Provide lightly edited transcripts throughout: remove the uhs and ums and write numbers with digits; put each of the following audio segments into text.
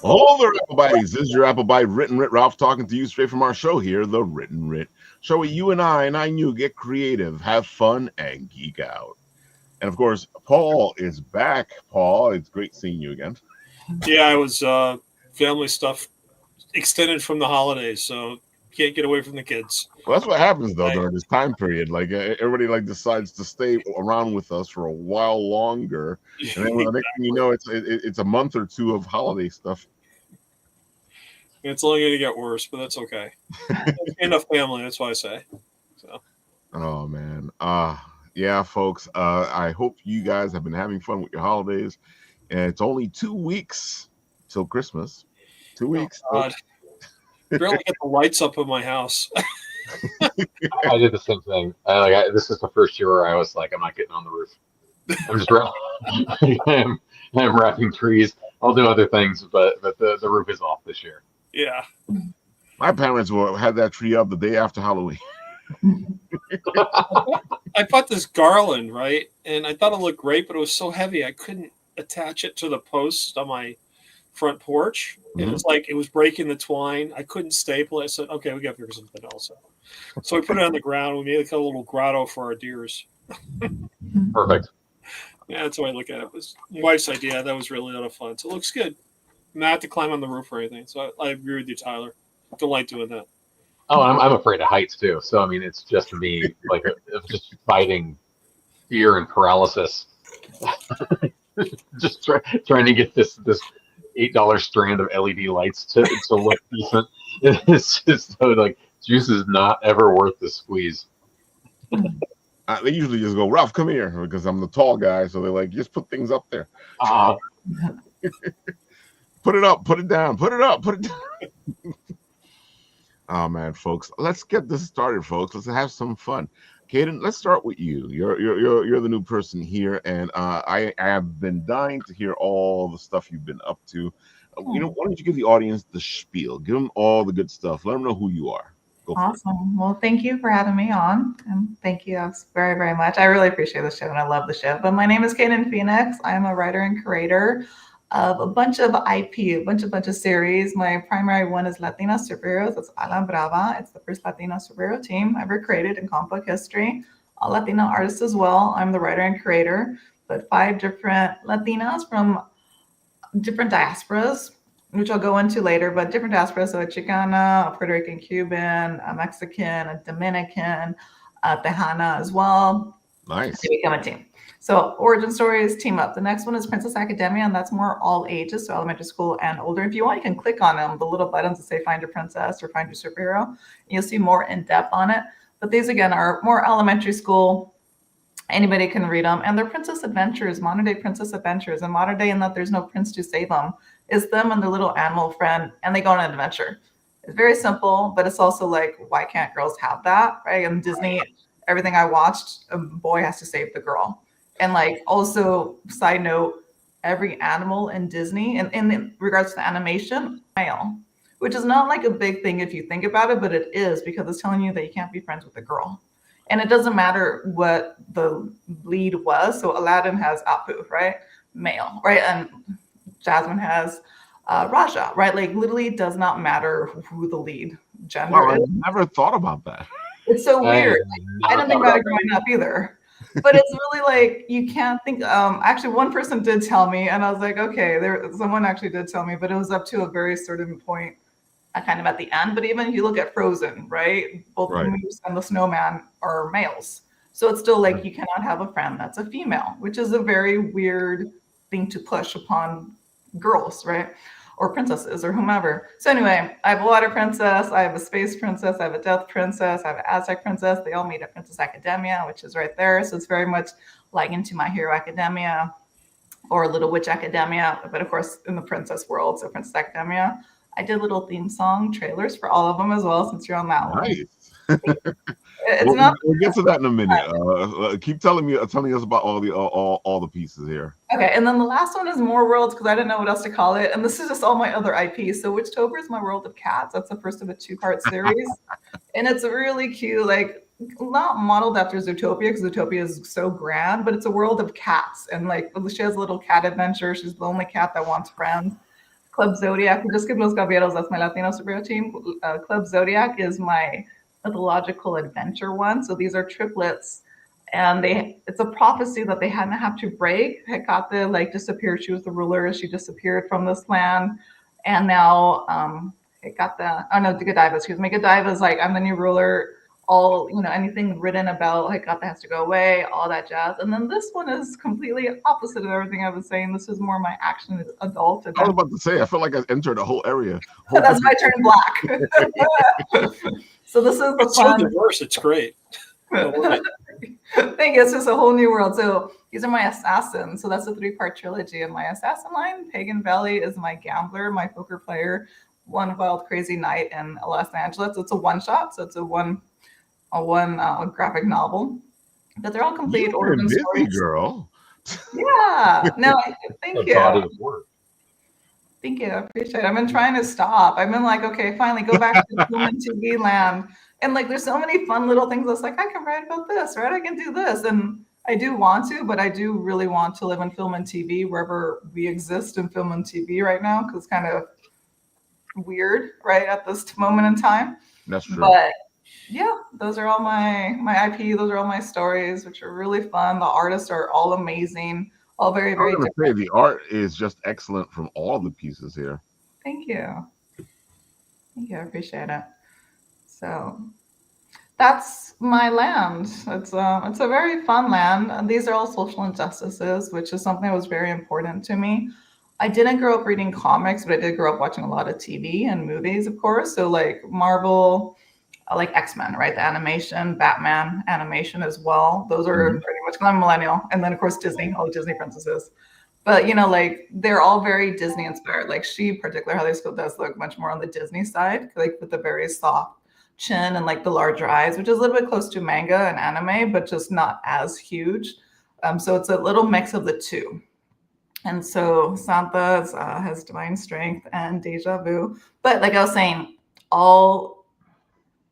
Hello there, Applebites. This is your Applebite Written Writ Ralph talking to you straight from our show here, The Written Writ. Show where you and I knew, get creative, have fun, and geek out. And of course, Paul is back. Paul, it's great seeing you again. Yeah, I was family stuff extended from the holidays, so can't get away from the kids. Well, that's what happens though during this time period. Like everybody decides to stay around with us for a while longer, and then the next thing you know, it's a month or two of holiday stuff. It's only going to get worse, but that's okay. Enough family, that's why I say. So. Oh man, yeah, folks. I hope you guys have been having fun with your holidays. And it's only 2 weeks till Christmas. 2 weeks. Oh, God. Barely get the lights up in my house. I did the same thing. This is the first year where I was like, I'm not getting on the roof. I'm just I'm wrapping trees. I'll do other things, but the roof is off this year. Yeah. My parents had that tree up the day after Halloween. I bought this garland, right? And I thought it looked great, but it was so heavy I couldn't attach it to the post on my front porch. Mm-hmm. It was like it was breaking the twine. I couldn't staple it. I said, okay, we got to figure something else out. So we put it on the ground. We made a little grotto for our deers. Perfect. Yeah, that's the way I look at it. It was my wife's idea. That was really a lot of fun. So it looks good. Not have to climb on the roof or anything. So I agree with you, Tyler. I don't like doing that. Oh, I'm afraid of heights too. So I mean, it's just me, like just fighting fear and paralysis. Just trying to get this $8 strand of LED lights to look decent. It's just so like juice is not ever worth the squeeze. They usually just go, Ralph, come here, because I'm the tall guy. So they're like, just put things up there. Put it up, put it down, put it up, put it down. Oh man, folks, let's get this started, folks. Let's have some fun. Kayden, let's start with you. You're the new person here, and I have been dying to hear all the stuff you've been up to. Why don't you give the audience the spiel? Give them all the good stuff. Let them know who you are. Awesome. Well, thank you for having me on, and thank you very, very much. I really appreciate the show, and I love the show. But my name is Kayden Phoenix. I am a writer and creator of a bunch of IP, a bunch of series. My primary one is Latina Superheroes. It's Ala Brava. It's the first Latina superhero team ever created in comic book history. All Latina artists as well. I'm the writer and creator, but 5 different Latinas from different diasporas, which I'll go into later, but different diasporas. So a Chicana, a Puerto Rican, Cuban, a Mexican, a Dominican, a Tejana as well. Nice. They become a team. So origin stories, team up. The next one is Princess Academia, and that's more all ages, so elementary school and older. If you want, you can click on them, the little buttons that say find your princess or find your superhero. And you'll see more in depth on it. But these, again, are more elementary school. Anybody can read them. And they're princess adventures, modern day princess adventures. And modern day in that there's no prince to save them. It's them and their little animal friend, and they go on an adventure. It's very simple, but it's also like, why can't girls have that, right? And Disney, everything I watched, a boy has to save the girl. And like, also, side note, every animal in Disney, and in regards to animation, male, which is not like a big thing if you think about it, but it is, because it's telling you that you can't be friends with a girl. And it doesn't matter what the lead was. So Aladdin has Apu, right? Male, right? And Jasmine has Raja, right? Like, literally does not matter who the lead gender is. I never thought about that. It's so weird. I didn't think about it growing up either. But it's really like, you can't think, actually one person did tell me, and I was like, okay, someone actually did tell me, but it was up to a very certain point, kind of at the end. But even if you look at Frozen, right? Both the Moose and the Snowman are males. So it's still like, you cannot have a friend that's a female, which is a very weird thing to push upon girls, right? Or princesses or whomever. So anyway, I have a water princess, I have a space princess, I have a death princess, I have an Aztec princess. They all meet at Princess Academia, which is right there. So it's very much like into My Hero Academia or Little Witch Academia, but of course in the princess world. So Princess Academia. I did little theme song trailers for all of them as well, since you're on that one. Nice. We'll get to that in a minute. Keep telling us about all the pieces here. Okay, and then the last one is More Worlds, because I didn't know what else to call it. And this is just all my other IPs. So Witchtober is my world of cats. That's the first of a 2-part series. And it's really cute, like not modeled after Zootopia, because Zootopia is so grand, but it's a world of cats. And like she has a little cat adventure. She's the only cat that wants friends. Club Zodiac, just give los caballeros, that's my Latino superhero team. Club Zodiac is my mythological adventure one. So these are triplets, and it's a prophecy that they hadn't have to break. Hecate like disappeared. She was the ruler. She disappeared from this land, and now Hecate. Oh no, the Godiva. Excuse me. Godiva is like, I'm the new ruler. All, anything written about Hecate has to go away. All that jazz. And then this one is completely opposite of everything I was saying. This is more my action adult I was adventure. about to say, I feel like I entered a whole area. That's why I turned black. So this is the It's so fun. diverse. It's great. I love it. Thank you. It's just a whole new world. So these are my assassins. So that's a 3-part trilogy. And my assassin line, Pagan Valley, is my gambler, my poker player, one wild crazy night in Los Angeles. It's a one shot. So it's a one graphic novel. But they're all complete You've been origin busy, stories. girl. Yeah. No, thank you. Body of work. Thank you. I appreciate it. I've been trying to stop. I've been like, okay, finally go back to film and TV land. And like, there's so many fun little things that's like, I can write about this, right? I can do this. And I do want to, but I do really want to live in film and TV wherever we exist in film and TV right now, because it's kind of weird, right, at this moment in time. That's true. But yeah, those are all my IP. Those are all my stories, which are really fun. The artists are all amazing. All very, very I was different. gonna say the art is just excellent from all the pieces here. Thank you. Thank you. I appreciate it. So that's my land. It's a very fun land. And these are all social injustices, which is something that was very important to me. I didn't grow up reading comics, but I did grow up watching a lot of TV and movies, of course. So like Marvel, like X-Men, right? The animation, Batman animation as well. Those are pretty much, 'cause I'm a millennial. And then of course Disney, all the Disney princesses. But like they're all very Disney inspired. Like she particularly, how they still does look much more on the Disney side, like with the very soft chin and like the larger eyes, which is a little bit close to manga and anime, but just not as huge. So it's a little mix of the two. And so Santa has divine strength and deja vu. But like I was saying, all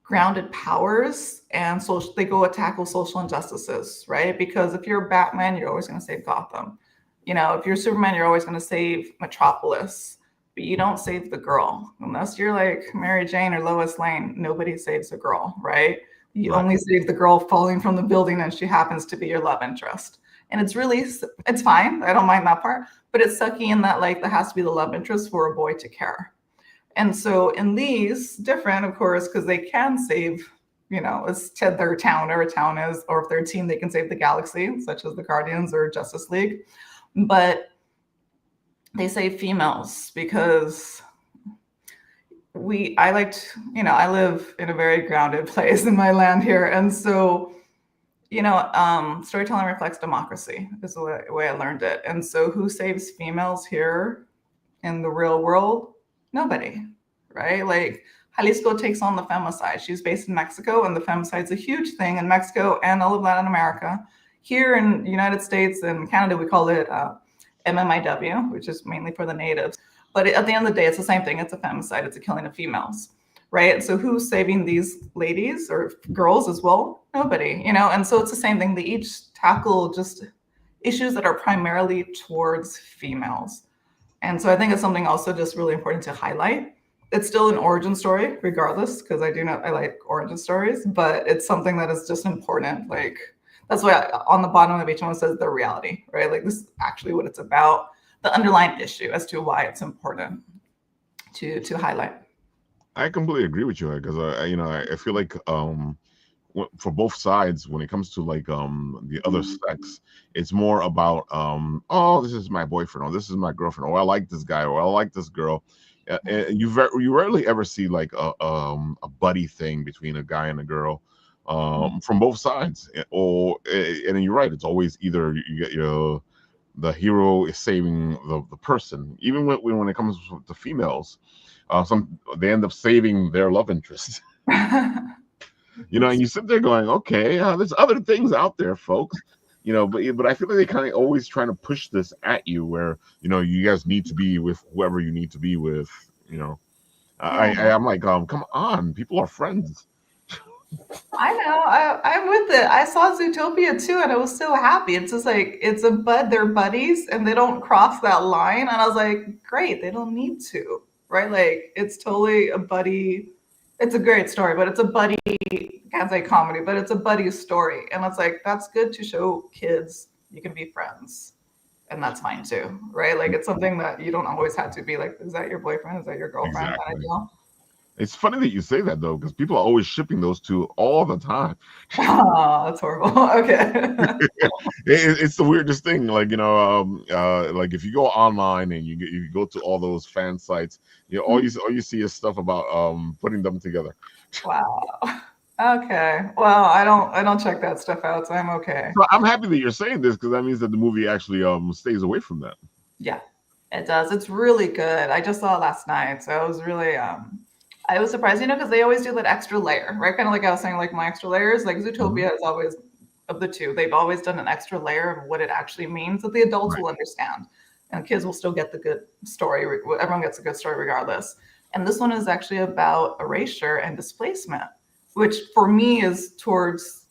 grounded powers, and so they go tackle social injustices, right? Because if you're Batman, you're always going to save Gotham. If you're Superman, you're always going to save Metropolis, but you don't save the girl unless you're like Mary Jane or Lois Lane. Nobody saves a girl, right? You only save the girl falling from the building, and she happens to be your love interest. And it's fine. I don't mind that part, but it's sucky in that like there has to be the love interest for a boy to care. And so in these, different, of course, because they can save, it's their town, or a town is, or if they're a team, they can save the galaxy, such as the Guardians or Justice League. But they save females because I live in a very grounded place in my land here. And so, storytelling reflects democracy is the way I learned it. And so who saves females here in the real world? Nobody, right? Like Jalisco takes on the femicide. She's based in Mexico, and the femicide's a huge thing in Mexico and all of Latin America. Here in the United States and Canada, we call it MMIW, which is mainly for the natives. But at the end of the day, it's the same thing. It's a femicide. It's a killing of females, right? So who's saving these ladies or girls as well? Nobody, And so it's the same thing. They each tackle just issues that are primarily towards females. And so I think it's something also just really important to highlight. It's still an origin story, regardless, because I like origin stories, but it's something that is just important. Like that's why on the bottom of each one says the reality, right? Like this is actually what it's about, the underlying issue as to why it's important to highlight. I completely agree with you because I feel like for both sides, when it comes to like the other sex, it's more about oh, this is my boyfriend, or this is my girlfriend, or I like this guy, or I like this girl. You rarely ever see like a buddy thing between a guy and a girl from both sides. And you're right, it's always either you get the hero is saving the person. Even when it comes to females, they end up saving their love interest. And you sit there going, okay, there's other things out there, folks. But I feel like they kind of always trying to push this at you, where you guys need to be with whoever you need to be with. I'm like, come on, people are friends. I know. I'm with it. I saw Zootopia too, and I was so happy. It's just like they're buddies, and they don't cross that line. And I was like, great, they don't need to, right? Like it's totally a buddy. It's a great story, but it's a buddy. Can't say comedy, but it's a buddy story, and it's like that's good to show kids you can be friends, and that's fine too, right? Like it's something that you don't always have to be like, is that your boyfriend? Is that your girlfriend? Kind of Exactly. deal. It's funny that you say that though, because people are always shipping those two all the time. Oh, that's horrible. Okay. It's the weirdest thing. Like like if you go online and you go to all those fan sites, all you see is stuff about putting them together. Wow. Okay. Well, I don't check that stuff out, so I'm okay. So I'm happy that you're saying this because that means that the movie actually stays away from that. Yeah, it does. It's really good. I just saw it last night, so I was really I was surprised, because they always do that extra layer, right? Kind of like I was saying, like my extra layers, like Mhm. Zootopia is always of the two, they've always done an extra layer of what it actually means that the adults Right. will understand. And kids will still get the good story. Everyone gets a good story regardless. And this one is actually about erasure and displacement, which for me is towards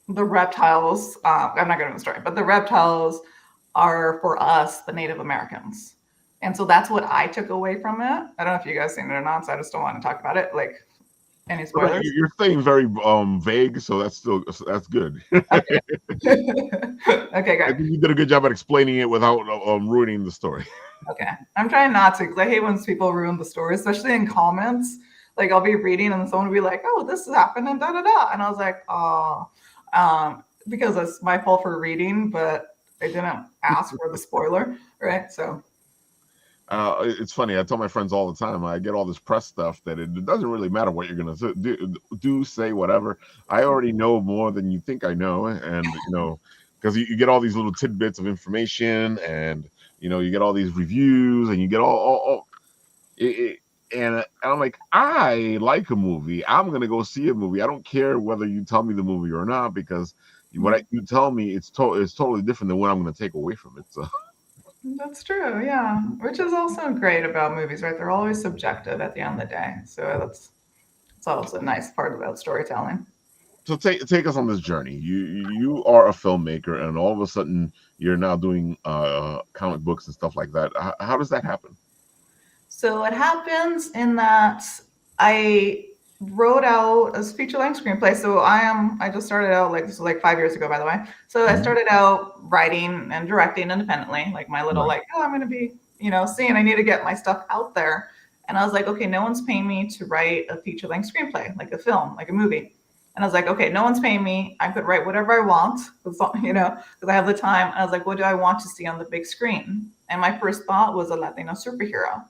the reptiles. I'm not going to the story, but the reptiles are for us, the Native Americans. And so that's what I took away from it. I don't know if you guys seen it or not, so I just don't want to talk about it. Like any But spoilers? you're staying very vague, so that's good. Okay. Okay, I good. think you did a good job at explaining it without ruining the story. Okay. I'm trying not to because I hate when people ruin the story, especially in comments. Like I'll be reading and someone will be like, "Oh, this happened," and da da da, and I was like, "Oh," because it's my fault for reading, but I didn't ask for the spoiler, right? So It's funny. I tell my friends all the time. I get all this press stuff that it doesn't really matter what you're gonna do, say whatever. I already know more than you think I know, and because you get all these little tidbits of information, and you get all these reviews, and you get all it, and I'm like, I like a movie. I'm gonna go see a movie. I don't care whether you tell me the movie or not, because you tell me it's totally different than what I'm gonna take away from it. So. that's true, yeah. Which is also great about movies, right? They're always subjective at the end of the day. So that's also a nice part about storytelling. So take us on this journey. You are a filmmaker, and all of a sudden you're now doing comic books and stuff like that. How does that happen? So it happens in that I wrote out a feature length screenplay. So I just started out like this was like 5 years ago, by the way. So I Mhm. started out writing and directing independently, like my little Right. like, oh, I'm gonna be, seeing I need to get my stuff out there. And I was like, okay, no one's paying me to write a feature length screenplay, like a film, like a movie. And I was like, okay, no one's paying me. I could write whatever I want, because I have the time. And I was like, what do I want to see on the big screen? And my first thought was a Latino superhero.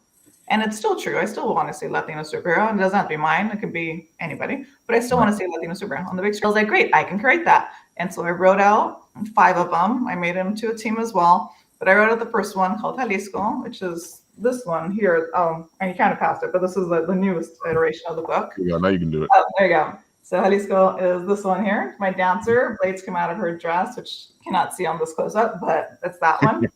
And it's still true. I still want to see Latino superhero. And it doesn't have to be mine. It could be anybody. But I still Right. want to see Latino superhero on the big screen. I was like, great, I can create that. And so I wrote out 5 of them. I made them to a team as well. But I wrote out the first one called Jalisco, which is this one here. And you kind of passed it, but this is the newest iteration of the book. Yeah, now you can do it. Oh, there you go. So Jalisco is this one here. My dancer. Blades come out of her dress, which you cannot see on this close up, but it's that one.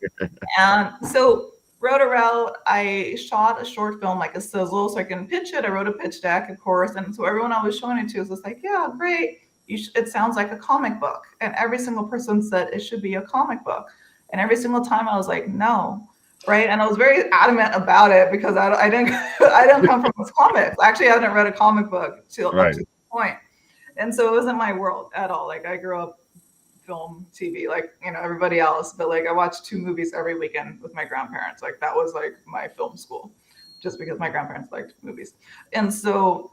And so wrote a route. I shot a short film, like a sizzle, so I can pitch it. I wrote a pitch deck, of course. And so everyone I was showing it to was just like, yeah, great. It sounds like a comic book. And every single person said it should be a comic book. And every single time I was like, no. Right. And I was very adamant about it because I didn't I didn't come from this comics. Actually, I hadn't read a comic book till up Right. to this point. And so it wasn't my world at all. Like I grew up film TV, like everybody else, but like I watched 2 movies every weekend with my grandparents. Like that was like my film school, just because my grandparents liked movies. And so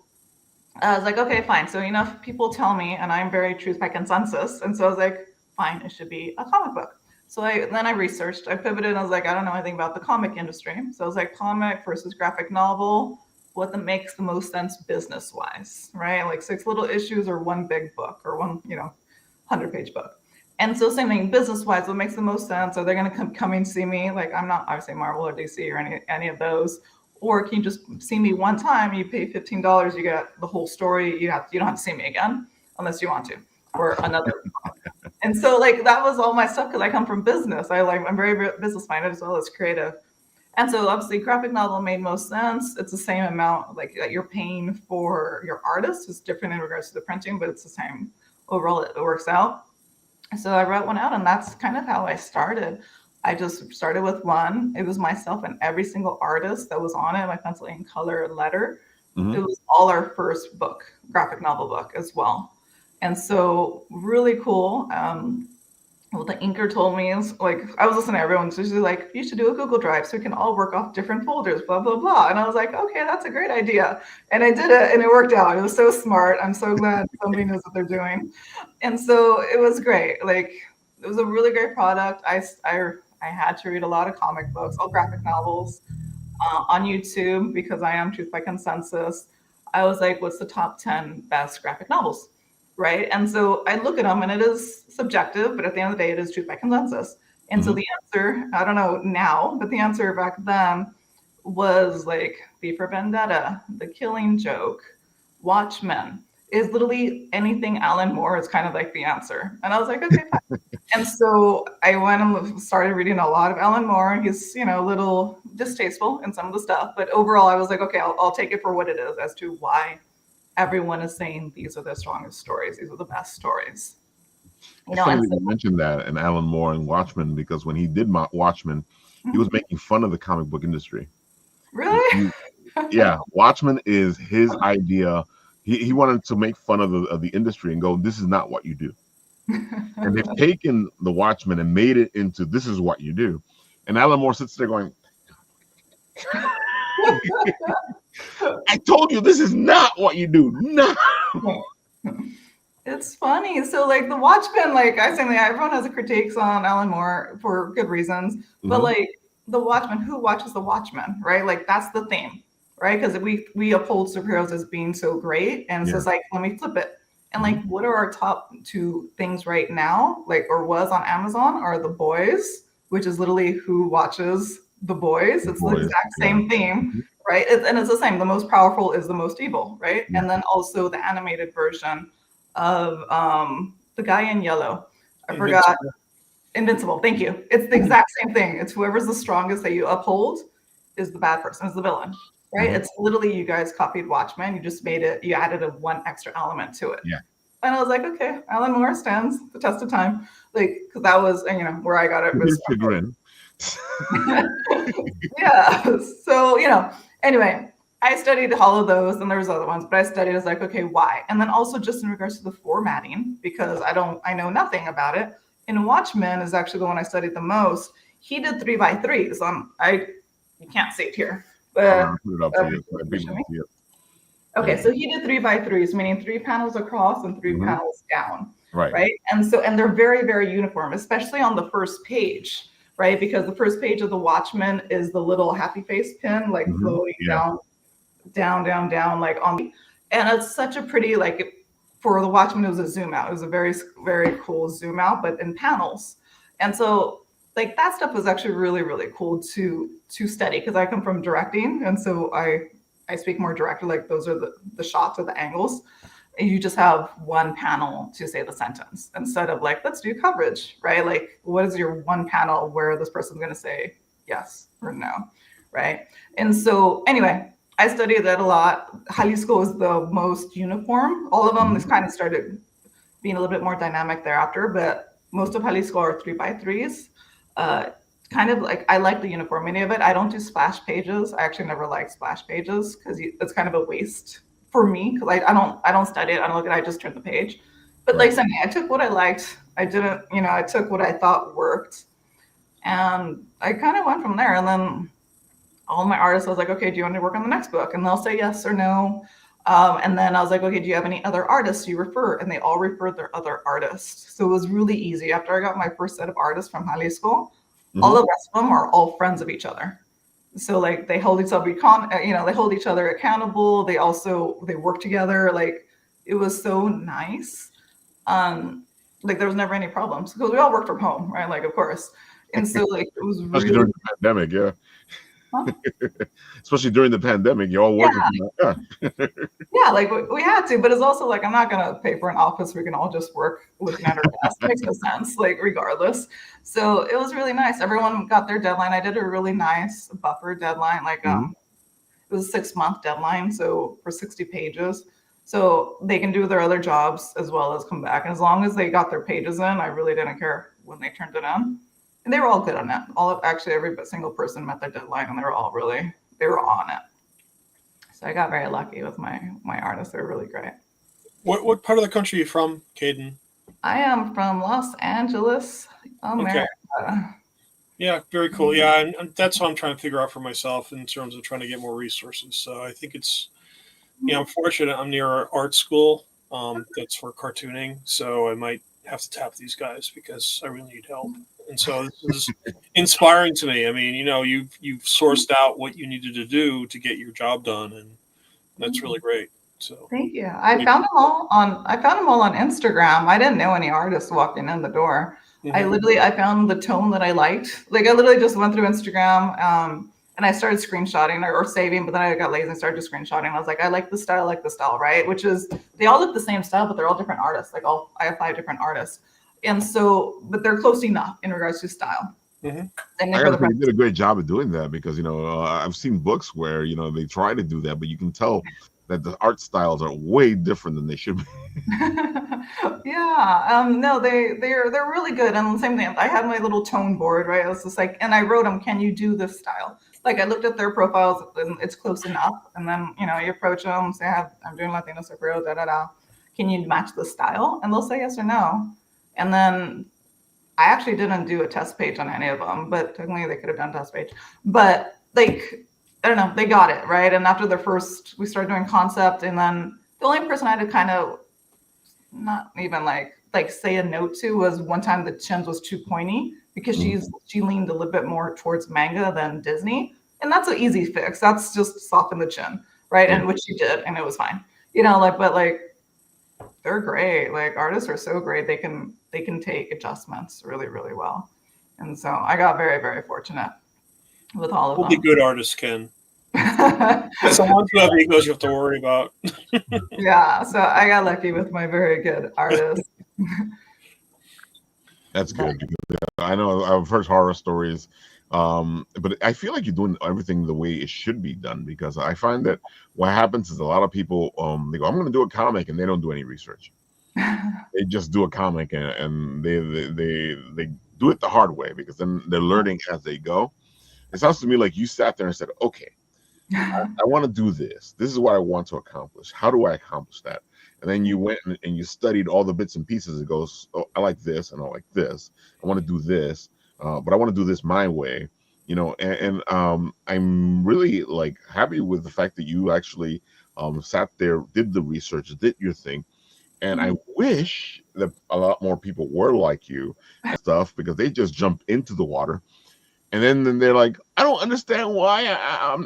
I was like, okay, fine. So if people tell me, and I'm very truth by consensus, and so I was like, fine, it should be a comic book. So then I researched, I pivoted, and I was like, I don't know anything about the comic industry. So I was like, comic versus graphic novel, makes the most sense business wise, right? Like 6 little issues or 1 big book or one 100-page book. And so same thing, business wise, what makes the most sense? Are they going to come and see me? Like I'm not obviously Marvel or DC or any of those. Or can you just see me one time? You pay $15, you get the whole story. You don't have to see me again unless you want to, or another. And so like that was all my stuff because I come from business. I'm very business minded as well as creative. And so obviously graphic novel made most sense. It's the same amount like that you're paying for your artist. It's different in regards to the printing, but it's the same overall. It works out. So I wrote one out, and that's kind of how I started. I just started with one. It was myself and every single artist that was on it, my pencil ink color letter. It was all our first book, graphic novel book as well. And so really cool. What the inker told me is like, I was listening to everyone. So she's like, you should do a Google Drive so we can all work off different folders, blah, blah, blah. And I was like, okay, that's a great idea. And I did it and it worked out. It was so smart. I'm so glad somebody knows what they're doing. And so it was great. Like, it was a really great product. I had to read a lot of comic books, all graphic novels on YouTube because I am Truth by Consensus. I was like, what's the top 10 best graphic novels? Right. And so I look at them and it is subjective, but at the end of the day, it is truth by consensus. And so the answer, I don't know now, but the answer back then was like V for Vendetta, The Killing Joke, Watchmen. Is literally anything Alan Moore is kind of like the answer. And I was like, okay, fine. And so I went and started reading a lot of Alan Moore. He's, a little distasteful in some of the stuff, but overall I was like, okay, I'll take it for what it is as to why everyone is saying these are the strongest stories. These are the best stories. It's funny that you mentioned that and Alan Moore and Watchmen, because when he did Watchmen, he was making fun of the comic book industry. Really? Yeah. Watchmen is his idea. He wanted to make fun of the industry and go, this is not what you do. And they've taken the Watchmen and made it into this is what you do. And Alan Moore sits there going, I told you this is not what you do. No. It's funny. So like the Watchmen, like I say, everyone has a critiques on Alan Moore for good reasons, but like the Watchmen, who watches the Watchmen, right? Like that's the theme, right? Because we uphold superheroes as being so great, and so it's like, let me flip it. And like, what are our top 2 things right now? Like, or was on Amazon are The Boys, which is literally who watches The Boys. It's the exact same theme, right? And it's the same. The most powerful is the most evil, right? And then also the animated version of the guy in yellow. I forgot. Invincible. Thank you. It's the exact same thing. It's whoever's the strongest that you uphold is the bad person, is the villain, right? It's literally you guys copied Watchmen. You just made it. You added one extra element to it. Yeah. And I was like, okay, Alan Moore stands the test of time, like because that was where I got it. Yeah. So anyway. I studied all of those, and there's other ones, but I studied as like, okay, why? And then also just in regards to the formatting, because I know nothing about it. And Watchmen is actually the one I studied the most. He did 3x3s. You can't see it here. But, okay, so he did 3x3s, meaning 3 panels across and 3 panels down. Right. And they're very, very uniform, especially on the first page, right? Because the first page of the Watchmen is the little happy face pin, like floating down, like on. And it's such a pretty, like for the Watchmen, it was a zoom out. It was a very, very cool zoom out, but in panels. And so like that stuff was actually really, really cool to study because I come from directing. And so I speak more directly, like those are the shots or the angles. And you just have one panel to say the sentence instead of like, let's do coverage, right? Like what is your one panel where this person's going to say yes or no, right? And so anyway, I studied that a lot. Jalisco is the most uniform. All of them has kind of started being a little bit more dynamic thereafter, but most of Jalisco are 3x3s. Kind of like, I like the uniformity of it. I don't do splash pages. I actually never liked splash pages because it's kind of a waste for me because I don't study it. I don't look at it. I just turn the page. But like something, I took what I liked. I didn't, I took what I thought worked. And I kind of went from there. And then all my artists, I was like, okay, do you want to work on the next book? And they'll say yes or no. And then I was like, okay, do you have any other artists you refer? And they all referred their other artists. So it was really easy. After I got my first set of artists from Jalisco, all the rest of them are all friends of each other. So like they hold each other, they hold each other accountable. They work together. Like it was so nice. Like there was never any problems because we all worked from home, right? Like of course. And so like it was really during the pandemic, yeah. Huh? Especially during the pandemic, you're all working from Yeah, like we had to, but it's also like I'm not gonna pay for an office where we can all just work looking at our desks. Makes no sense, like regardless. So it was really nice. Everyone got their deadline. I did a really nice buffer deadline, like it was a 6-month deadline, so for 60 pages. So they can do their other jobs as well as come back. And as long as they got their pages in, I really didn't care when they turned it in. And they were all good on it. Actually every single person met their deadline and they were on it. So I got very lucky with my artists. They're really great. What part of the country are you from, Kayden? I am from Los Angeles, America. Okay. Yeah, very cool. Yeah, and that's what I'm trying to figure out for myself in terms of trying to get more resources. So I think it's, I'm fortunate. I'm near an art school that's for cartooning, so I might have to tap these guys because I really need help. And so this is inspiring to me. I mean, you've sourced out what you needed to do to get your job done, and that's really great. So thank you. I found them all on Instagram. I didn't know any artists walking in the door. I found the tone that I liked. Like I literally just went through Instagram and I started screenshotting or saving, but then I got lazy and started just screenshotting. I was like, I like the style, right? Which is, they all look the same style, but they're all different artists. Like I have 5 different artists. And so, but they're close enough in regards to style. I gotta say, you did a great job of doing that because, I've seen books where, they try to do that, but you can tell that the art styles are way different than they should be. Yeah, no, they're really good. And the same thing, I had my little tone board, right? I was just like, and I wrote them, can you do this style? Like I looked at their profiles and it's close enough. And then, you approach them, say, I'm doing Latina superhero, Can you match the style? And they'll say yes or no. And then I actually didn't do a test page on any of them, but technically they could have done a test page. But like, I don't know, they got it, right? And after we started doing concept, and then the only person I had to kind of not even like say a note to was one time the chins was too pointy because she leaned a little bit more towards manga than Disney. And that's an easy fix. That's just soften the chin, right? And which she did, and it was fine. But they're great. Like artists are so great. They can take adjustments really, really well. And so I got very, very fortunate with all of them. Only good artists can. So once you have egos, you have to worry about. Yeah, so I got lucky with my very good artists. That's good. I know I've heard horror stories, but I feel like you're doing everything the way it should be done, because I find that what happens is a lot of people they go, I'm going to do a comic, and they don't do any research. They just do a comic and they do it the hard way, because then they're learning as they go. It sounds to me like you sat there and said, okay, I want to do this. This is what I want to accomplish. How do I accomplish that? And then you went and you studied all the bits and pieces. It goes, oh, I like this and I like this. I want to do this, but I want to do this my way. And I'm really happy with the fact that you actually sat there, did the research, did your thing. And I wish that a lot more people were like you and stuff, because they just jump into the water. And then they're like, I don't understand why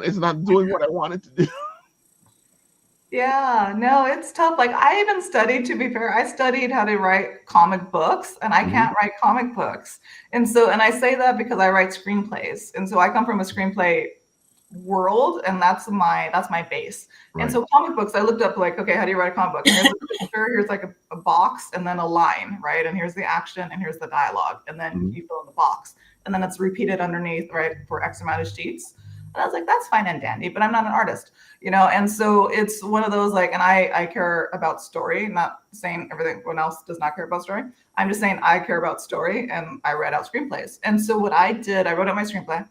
it's not doing what I wanted to do. Yeah, no, it's tough. Like I even studied, to be fair, I studied how to write comic books, and I can't write comic books. And I say that because I write screenplays. And so I come from a screenplay world, and that's my base. Right. And so comic books, I looked up okay, how do you write a comic book? And here's a picture, here's a box, and then a line, right? And here's the action, and here's the dialogue, and then you fill in the box. And then it's repeated underneath, right, for X amount of sheets. And I was like, that's fine and dandy, but I'm not an artist, And so it's one of those and I care about story, not saying everyone else does not care about story. I'm just saying I care about story, and I write out screenplays. And so what I did, I wrote out my screenplay,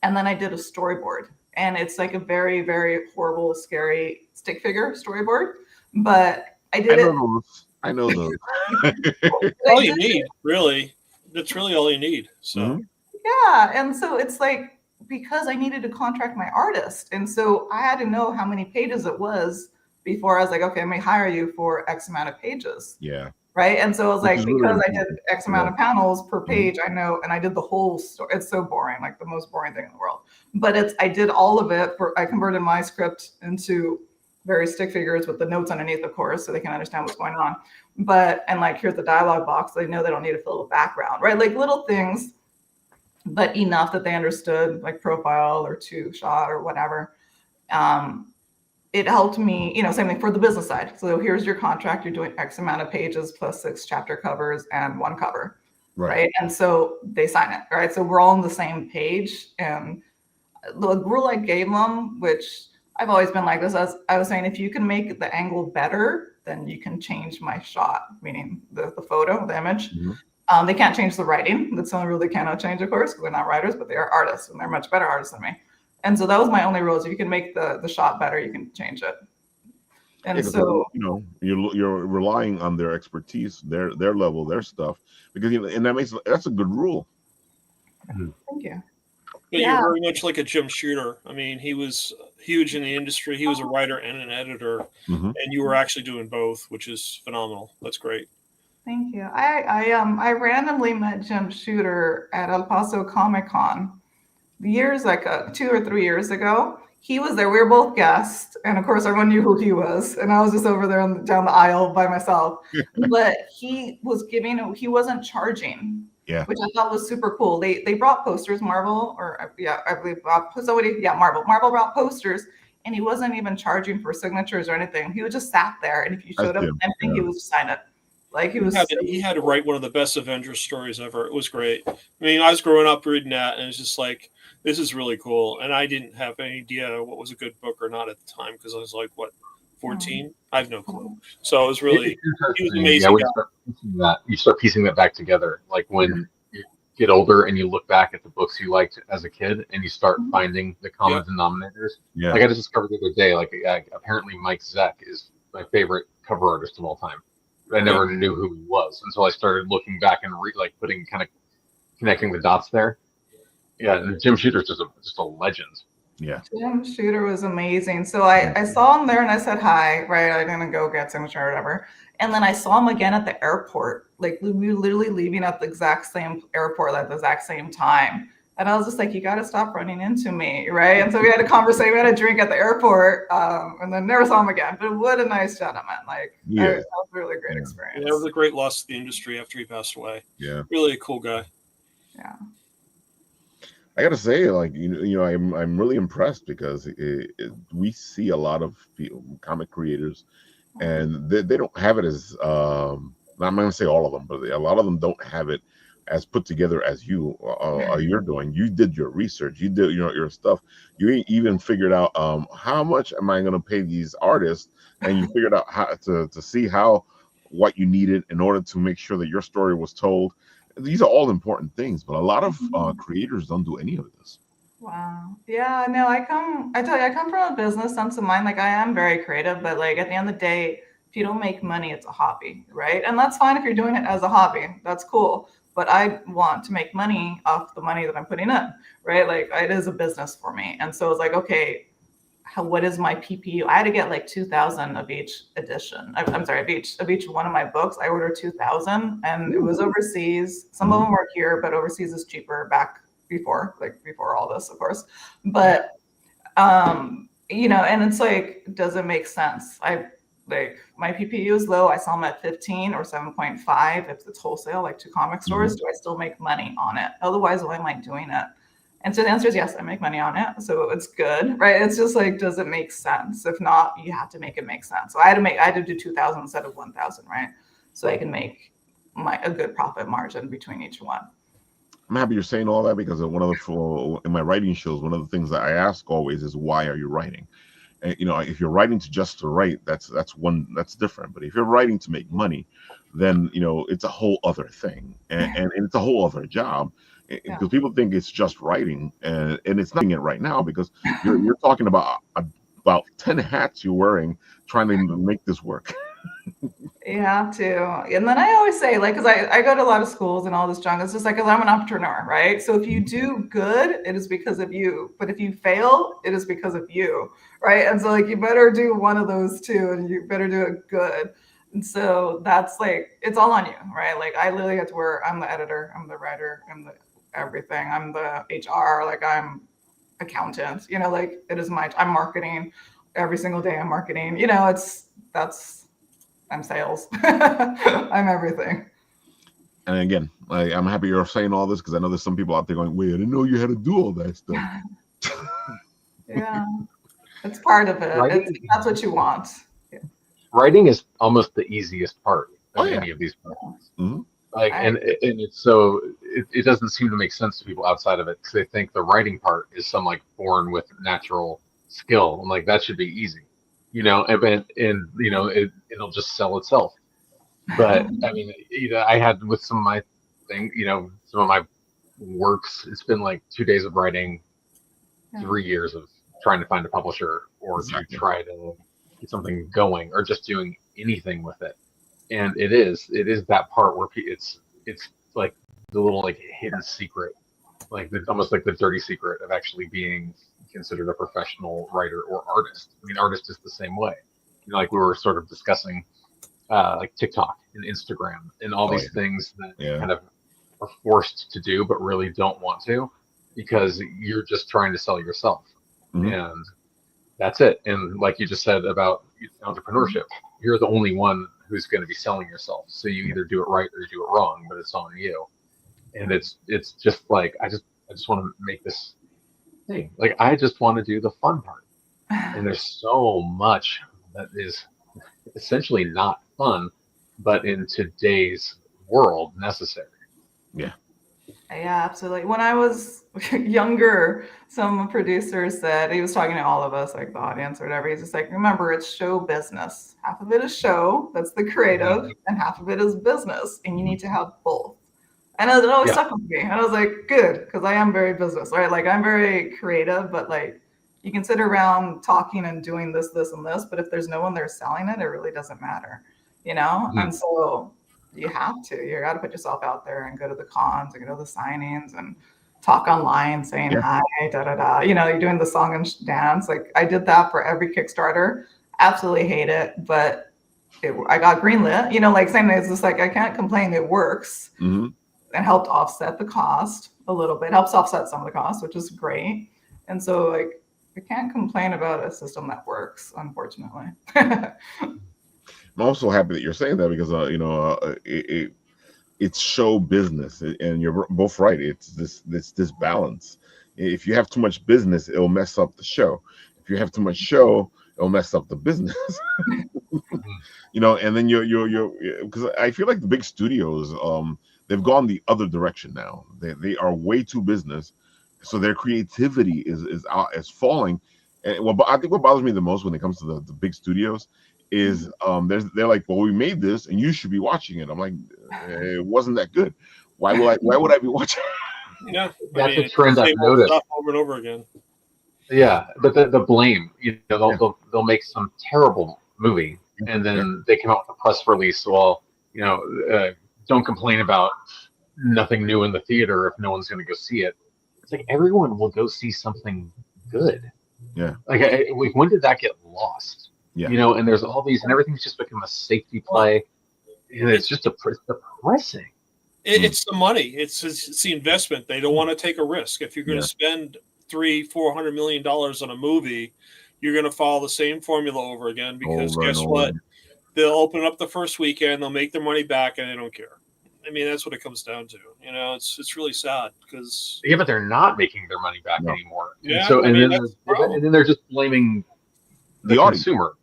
and then I did a storyboard. And it's a very, very horrible, scary stick figure storyboard. But I did it. I know those. All you need, really. That's really all you need. So. Yeah, and so it's because I needed to contract my artist, and so I had to know how many pages it was before I was like, okay, I'm gonna hire you for X amount of pages. Yeah. Right, and so I was because really I did X amount of panels per page, I know, and I did the whole story. It's so boring, the most boring thing in the world. But I did all of it. I converted my script into various stick figures with the notes underneath, of course, so they can understand what's going on. But here's the dialogue box. They know they don't need to fill the background, right? Little things. but enough that they understood like profile or two shot or whatever. It helped me, same thing for the business side. So here's your contract. You're doing X amount of pages plus 6 chapter covers and 1 cover. Right. And so they sign it. Right. So we're all on the same page. And the rule I gave them, which I've always been like this, as I was saying, if you can make the angle better, then you can change my shot, meaning the photo, the image. Mm-hmm. They can't change the writing. That's the only rule they cannot change, of course, because they're not writers, but they are artists, and they're much better artists than me. And so that was my only rule: is if you can make the shot better, you can change it. And so you're relying on their expertise, their level, their stuff, because and that's a good rule. Thank you. But you're very much like a Jim Shooter. I mean, he was huge in the industry. He was a writer and an editor, and you were actually doing both, which is phenomenal. That's great. Thank you. I randomly met Jim Shooter at El Paso Comic Con years, like 2 or 3 years ago. He was there. We were both guests, and of course, everyone knew who he was. And I was just over there down the aisle by myself. But he was he wasn't charging. Yeah, which I thought was super cool. They brought posters, Marvel, I believe Marvel. Marvel brought posters, and he wasn't even charging for signatures or anything. He was just sat there, and if you showed up with anything, he would just sign it. Like he had to write one of the best Avengers stories ever. It was great. I mean, I was growing up reading that, and it's just like, this is really cool. And I didn't have any idea what was a good book or not at the time, because I was like, 14? I have no clue. So it was really, he was amazing. Yeah, you start piecing that back together. Like when you get older and you look back at the books you liked as a kid, and you start finding the common denominators. Yeah. Like I just discovered the other day, apparently Mike Zeck is my favorite cover artist of all time. But I never knew who he was until I started looking back and connecting the dots there. Yeah, and Jim Shooter's just a legend. Yeah, Jim Shooter was amazing. So I saw him there and I said hi, right? I didn't go get signature or whatever. And then I saw him again at the airport. Like we were literally leaving at the exact same airport at the exact same time. And I was just like, you got to stop running into me, right? And so we had a conversation, we had a drink at the airport, and then never saw him again. But what a nice gentleman. Like, that was a really great experience. Yeah, it was a great loss to the industry after he passed away. Yeah. Really a cool guy. Yeah. I gotta say, I'm really impressed, because we see a lot of comic creators, and they don't have it as I'm not gonna say all of them, but a lot of them don't have it as put together as you're doing. You did your research, you did your stuff. You even figured out how much am I gonna pay these artists, and you figured out how to see what you needed in order to make sure that your story was told. These are all important things, but a lot of creators don't do any of this. Wow. Yeah, no, I come from a business sense of mind. Like, I am very creative, but like at the end of the day, if you don't make money, it's a hobby, right? And that's fine if you're doing it as a hobby. That's cool. But I want to make money off the money that I'm putting in, right? Like, it is a business for me. And so it's like, okay, what is my PPU? I had to get like 2,000 of each edition. I'm sorry, of each one of my books. I ordered 2,000, and it was overseas. Some of them were here, but overseas is cheaper before all this, of course. But and it's like, does it make sense? My PPU is low. I sell them at 15 or 7.5 if it's wholesale, like to comic stores. Do I still make money on it? Otherwise, why am I doing it? And so the answer is yes, I make money on it. So it's good, right? It's just like, does it make sense? If not, you have to make it make sense. So I had to do 2,000 instead of 1,000, right? So I can make a good profit margin between each one. I'm happy you're saying all that, because in my writing shows, one of the things that I ask always is, why are you writing? And, if you're writing just to write, that's different. But if you're writing to make money, then it's a whole other thing, and it's a whole other job. Because people think it's just writing, and it's not it right now, because you're talking about 10 hats you're wearing trying to make this work. You have to. And then I always say, like, because I go to a lot of schools and all this junk, it's just like, I'm an entrepreneur, right? So if you do good, it is because of you. But if you fail, it is because of you, right? And so, like, you better do one of those two, and you better do it good. And so that's like, it's all on you, right? Like, I literally have to I'm the editor, I'm the writer, I'm the everything. I'm the HR, like, I'm accountant, like, it is I'm marketing every single day. I'm marketing, I'm sales. I'm everything. And again, I'm happy you're saying all this because I know there's some people out there going, "Wait, I didn't know you had to do all that stuff." Yeah, it's part of it. That's what you want. Yeah. Writing is almost the easiest part of yeah. any of these projects. Mm-hmm. Like, and it's so it doesn't seem to make sense to people outside of it because they think the writing part is some like born with natural skill. And like that should be easy, and it'll just sell itself. But I mean, I had with some of my some of my works, it's been like 2 days of writing, 3 years of trying to find a publisher or to try to get something going or just doing anything with it. And it is that part where it's like the little like hidden secret, like it's almost like the dirty secret of actually being considered a professional writer or artist. I mean, artist is the same way. Like we were sort of discussing, like TikTok and Instagram and all these things that kind of are forced to do, but really don't want to, because you're just trying to sell yourself, and that's it. And like you just said about entrepreneurship, you're the only one who's going to be selling yourself. So you either do it right or you do it wrong, but it's on you. And it's just like I just want to make this thing. Like I just want to do the fun part. And there's so much that is essentially not fun, but in today's world necessary. Yeah. Yeah, absolutely. When I was younger, some producer said, he was talking to all of us, like the audience or whatever. He's just like, remember, it's show business. Half of it is show, that's the creative, and half of it is business. And you need to have both. And it always stuck with me. And I was like, good, because I am very business, right? Like I'm very creative, but like you can sit around talking and doing this, this, and this. But if there's no one there selling it, it really doesn't matter, And so you have to. You got to put yourself out there and go to the cons and go to the signings and talk online saying hi, da da da. You're doing the song and dance. Like I did that for every Kickstarter. Absolutely hate it, but I got greenlit. Like saying it's just like I can't complain. It works. And helped offset the cost a little bit. Helps offset some of the cost, which is great. And so like I can't complain about a system that works, unfortunately. I'm also happy that you're saying that because it's show business, and you're both right. It's this balance. If you have too much business, it'll mess up the show. If you have too much show, it'll mess up the business. And then you're because I feel like the big studios, they've gone the other direction now. They are way too business, so their creativity is falling. And I think what bothers me the most when it comes to the big studios is they're like, well, we made this and you should be watching it. I'm like, it wasn't that good. Why would I be watching? Yeah, that's a trend I've noticed over and over again. Yeah, but the blame, they'll make some terrible movie and then they come out with a press release. Well, don't complain about nothing new in the theater if no one's going to go see it. It's like everyone will go see something good. Yeah. Like when did that get lost? Yeah. And there's all these, and everything's just become a safety play, and it's just depressing. It's the money. It's the investment. They don't want to take a risk. If you're going to spend $300-400 million on a movie, you're going to follow the same formula over again because guess what? They'll open up the first weekend, they'll make their money back, and they don't care. I mean, that's what it comes down to. It's really sad because but they're not making their money back anymore. Yeah. And then they're just blaming the consumer.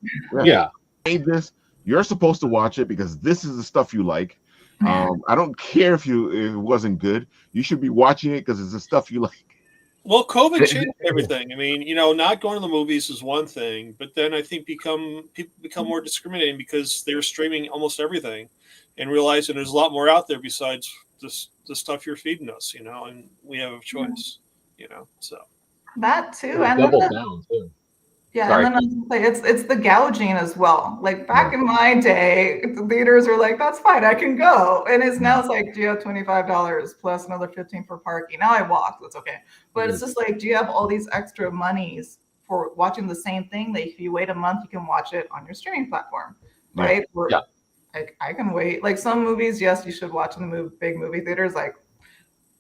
Yeah. Made this. You're supposed to watch it because this is the stuff you like. I don't care if it wasn't good. You should be watching it because it's the stuff you like. Well, COVID changed everything. I mean, not going to the movies is one thing, but then I think people become more discriminating because they're streaming almost everything and realizing there's a lot more out there besides the stuff you're feeding us, and we have a choice, so. That too. And double down too. Yeah, sorry. And then it's the gouging as well. Like back in my day, the theaters were like, that's fine, I can go. And it's like, do you have $25 plus another $15 for parking? Now I walk, that's okay. But it's just like, do you have all these extra monies for watching the same thing that if you wait a month, you can watch it on your streaming platform, right? Yeah. I can wait. Like some movies, yes, you should watch in the big movie theaters, like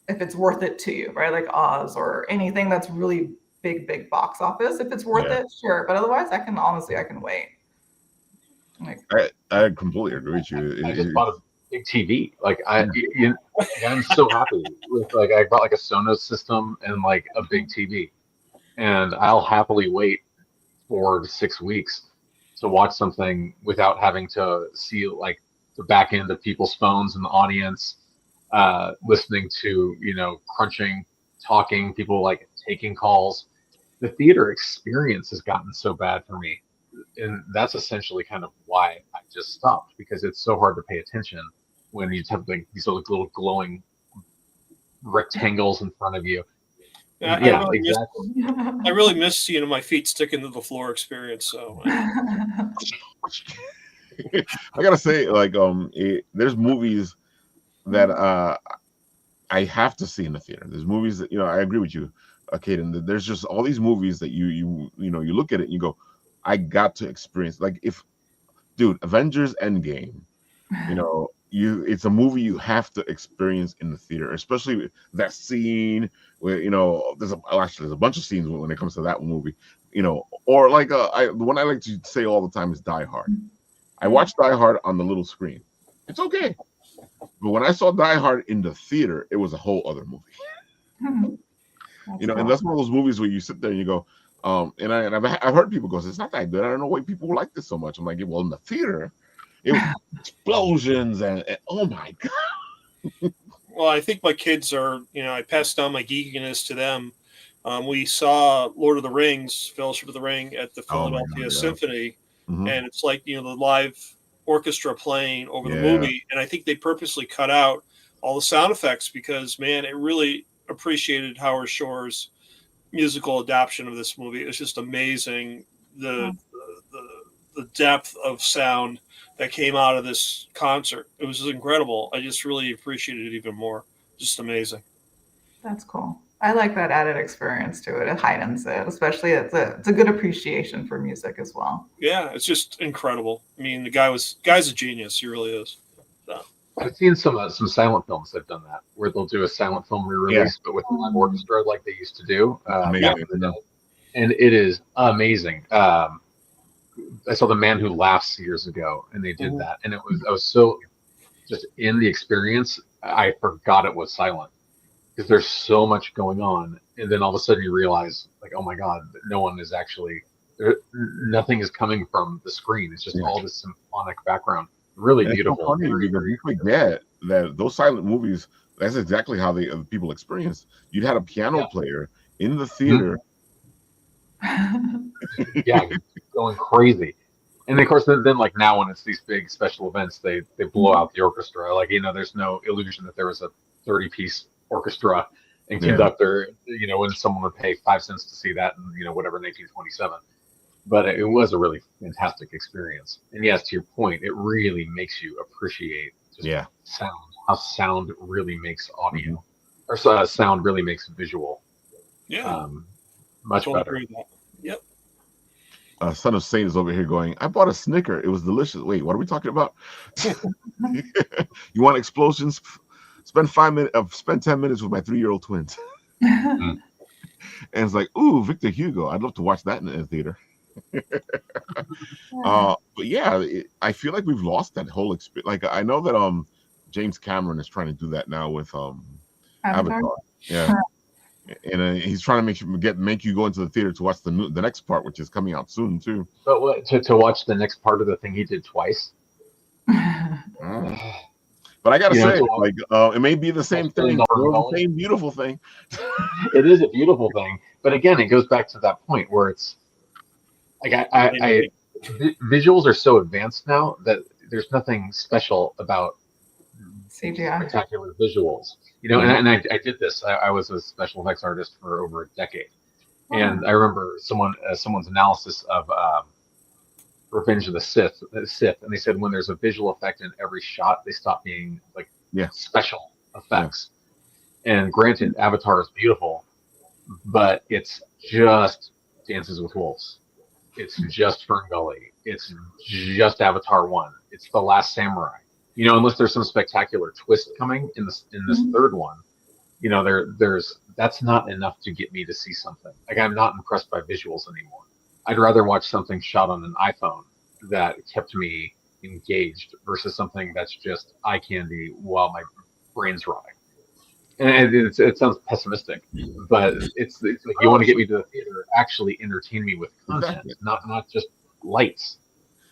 if it's worth it to you, right? Like Oz or anything that's really big box office. If it's worth it, sure. But otherwise, I can wait. I completely agree with you. I just bought big TV. I'm so happy with I bought like a Sonos system and like a big TV, and I'll happily wait 4 to 6 weeks to watch something without having to see like the back end of people's phones in the audience, listening to crunching, talking, people like taking calls. The theater experience has gotten so bad for me, and that's essentially kind of why I just stopped, because it's so hard to pay attention when you have like these little glowing rectangles in front of you. And, yeah, exactly. I really miss my feet sticking to the floor experience. So I gotta say, like, there's movies that I have to see in the theater. There's movies that I agree with you, Kayden. There's just all these movies that you look at it and you go, I got to experience. Like, dude, Avengers Endgame, it's a movie you have to experience in the theater, especially that scene where there's a bunch of scenes when it comes to that movie, or like the one I like to say all the time is Die Hard. I watched Die Hard on the little screen. It's okay. But when I saw Die Hard in the theater, it was a whole other movie. And that's one of those movies where you sit there and you go, and I've heard people go, it's not that good. I don't know why people like this so much. I'm like, well, in the theater, it was explosions and oh my god. Well, I think my kids are, I passed down my geekiness to them. We saw Lord of the Rings, Fellowship of the Ring at the Philadelphia Symphony, and it's like the live orchestra playing over the movie, and I think they purposely cut out all the sound effects because, man, it really appreciated Howard Shore's musical adaptation of this movie. It was just amazing, the depth of sound that came out of this concert. It was incredible. I just really appreciated it even more. Just amazing. That's cool. I like that added experience to it. It heightens it, especially it's a good appreciation for music as well. Yeah, it's just incredible. I mean, the guy's a genius. He really is. So. I've seen some silent films that've done that, where they'll do a silent film re-release, but with a live orchestra like they used to do. And it is amazing. I saw The Man Who Laughs years ago, and they did that, and I was so just in the experience, I forgot it was silent. Because there's so much going on, and then all of a sudden you realize, like, oh my God, no one is actually there. Nothing is coming from the screen. It's just all this symphonic background. Really beautiful. It's so funny because you forget that those silent movies. That's exactly how the people experience. You had a piano player in the theater. Going crazy. And of course, then like now when it's these big special events, they blow out the orchestra. Like there's no illusion that there was a 30-piece orchestra and conductor, when someone would pay 5 cents to see that in, whatever, 1927. But it was a really fantastic experience. And yes, to your point, it really makes you appreciate sound, how sound really makes audio, or sound really makes visual. Yeah. Much totally better. Agree with that. Yep. Son of Saint is over here going, I bought a Snicker. It was delicious. Wait, what are we talking about? You want explosions? Spend 10 minutes with my 3-year-old twins. And it's like, ooh, Victor Hugo. I'd love to watch that in the theater. But I feel like we've lost that whole experience. Like, I know that James Cameron is trying to do that now with Avatar. Yeah. And he's trying to make you go into the theater to watch the next part, which is coming out soon too. But to watch the next part of the thing he did twice. But I gotta say, it may be the same thing, the same beautiful thing. It is a beautiful thing, but again, it goes back to that point where it's like visuals are so advanced now that there's nothing special about CGI spectacular visuals. And I did this. I was a special effects artist for over a decade, and I remember someone's analysis of Revenge of the Sith, and they said when there's a visual effect in every shot, they stop being special effects. And granted, Avatar is beautiful, but it's just Dances with Wolves. It's just Ferngully. It's just Avatar 1. It's The Last Samurai. Unless there's some spectacular twist coming in this third one, that's not enough to get me to see something. Like, I'm not impressed by visuals anymore. I'd rather watch something shot on an iPhone that kept me engaged versus something that's just eye candy while my brain's rotting. And it sounds pessimistic, but it's like you want to get me to the theater, actually entertain me with content, Exactly. not just lights.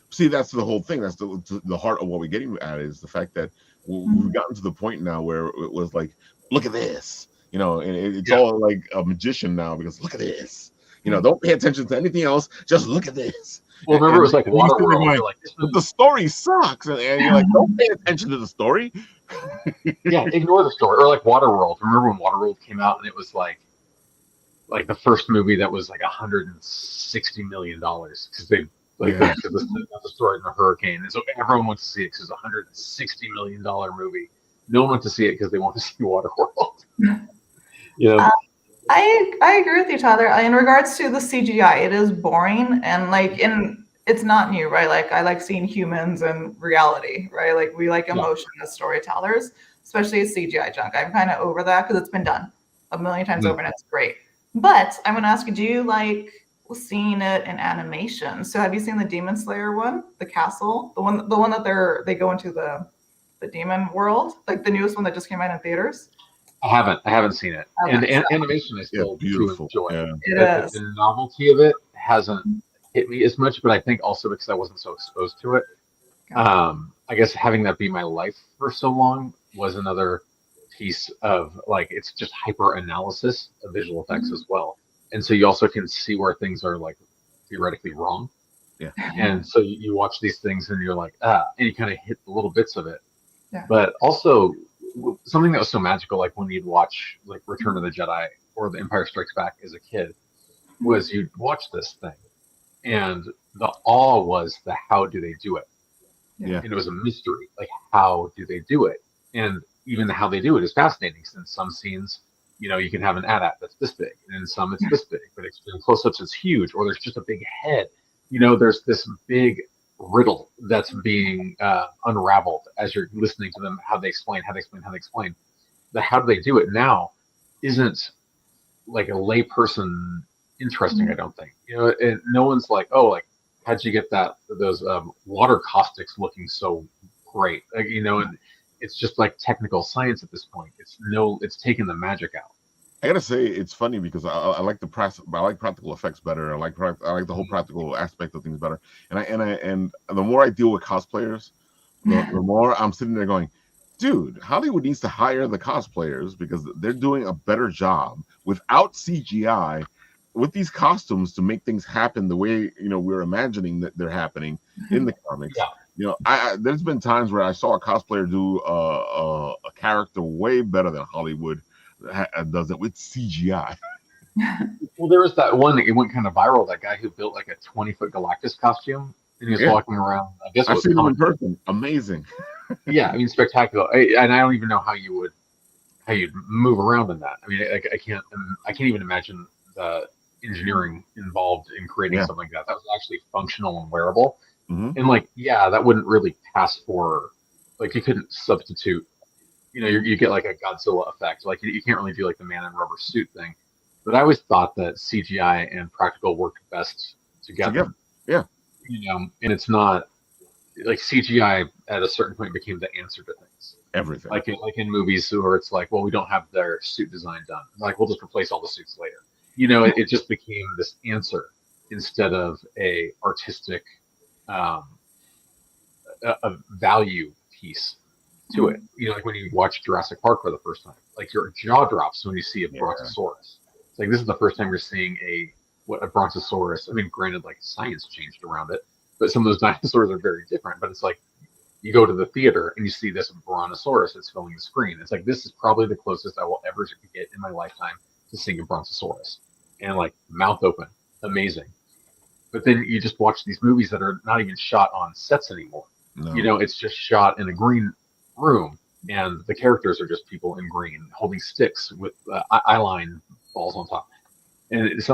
See, that's the whole thing. That's the heart of what we're getting at, is the fact that we've gotten to the point now where it was like, look at this, and it's all like a magician now, because look at this, don't pay attention to anything else, just look at this. Well, remember, it was like And you sit there Waterworld. going, You're like, but the story sucks, and you're like, don't pay attention to the story. yeah, ignore the story. Or like Waterworld. Remember when Waterworld came out and it was like the first movie that was like $160 million because they because the story in the hurricane, and so everyone went to see it because it was $160 million movie. No one went to see it because they wanted to see Waterworld. I agree with you, Tyler. In regards to the CGI, it is boring, and it's not new, right? Like, I like seeing humans in reality, right? Like, we like emotion as storytellers, especially CGI junk. I'm kind of over that because it's been done a million times over, and it's great. But I'm going to ask you, do you like seeing it in animation? So have you seen the Demon Slayer one, the castle, the one that they go into the demon world, like the newest one that just came out in theaters? I haven't seen it. Okay, and animation I still do enjoy. Yeah. The novelty of it hasn't hit me as much, but I think also because I wasn't so exposed to it. I guess having that be my life for so long was another piece of, like, it's just hyper analysis of visual effects as well. And so you also can see where things are like theoretically wrong. Yeah. And so you watch these things and you're like, and you kind of hit the little bits of it. Yeah. But also something that was so magical, like when you'd watch like Return of the Jedi or The Empire Strikes Back as a kid, was you'd watch this thing and the awe was the how do they do it. Yeah. And it was a mystery, like, how do they do it? And even how they do it is fascinating, since some scenes, you can have an AT-AT that's this big, and in some it's this big, but extreme close-ups is huge, or there's just a big head. There's this big riddle that's being unraveled as you're listening to them, how they explain. The how do they do it now isn't like a layperson interesting, I don't think. And no one's like, oh, like, how'd you get those water caustics looking so great? Like, and it's just like technical science at this point. It's taken the magic out. I gotta say, it's funny because I like I like practical effects better. I like the whole practical aspect of things better. And the more I deal with cosplayers, the more I'm sitting there going, dude, Hollywood needs to hire the cosplayers because they're doing a better job without CGI, with these costumes, to make things happen the way we're imagining that they're happening in the comics. Yeah. There's been times where I saw a cosplayer do a character way better than Hollywood does it with CGI. Well, there was that one that went kind of viral. That guy who built like a 20-foot Galactus costume, and he was walking around. I guess I've seen him in person. Amazing. Yeah, I mean, spectacular. And I don't even know how you'd move around in that. I mean, I can't even imagine the engineering involved in creating something like that. That was actually functional and wearable. Mm-hmm. And that wouldn't really pass for, like, you couldn't substitute. You get like a Godzilla effect. Like, you can't really do like the man in rubber suit thing. But I always thought that CGI and practical worked best together. Yeah. And it's not like CGI at a certain point became the answer to things. Everything. Like in movies where it's like, well, we don't have their suit design done. Like, we'll just replace all the suits later. It just became this answer instead of a artistic a value piece to it. Like when you watch Jurassic Park for the first time, like, your jaw drops when you see a Brontosaurus. It's like, this is the first time you're seeing a Brontosaurus. I mean, granted, like, science changed around it, but some of those dinosaurs are very different. But it's like, you go to the theater and you see this Brontosaurus that's filling the screen. It's like, this is probably the closest I will ever get in my lifetime to seeing a Brontosaurus. And like, mouth open, amazing. But then you just watch these movies that are not even shot on sets anymore. No. It's just shot in a green room, and the characters are just people in green holding sticks with eyeline balls on top. And it's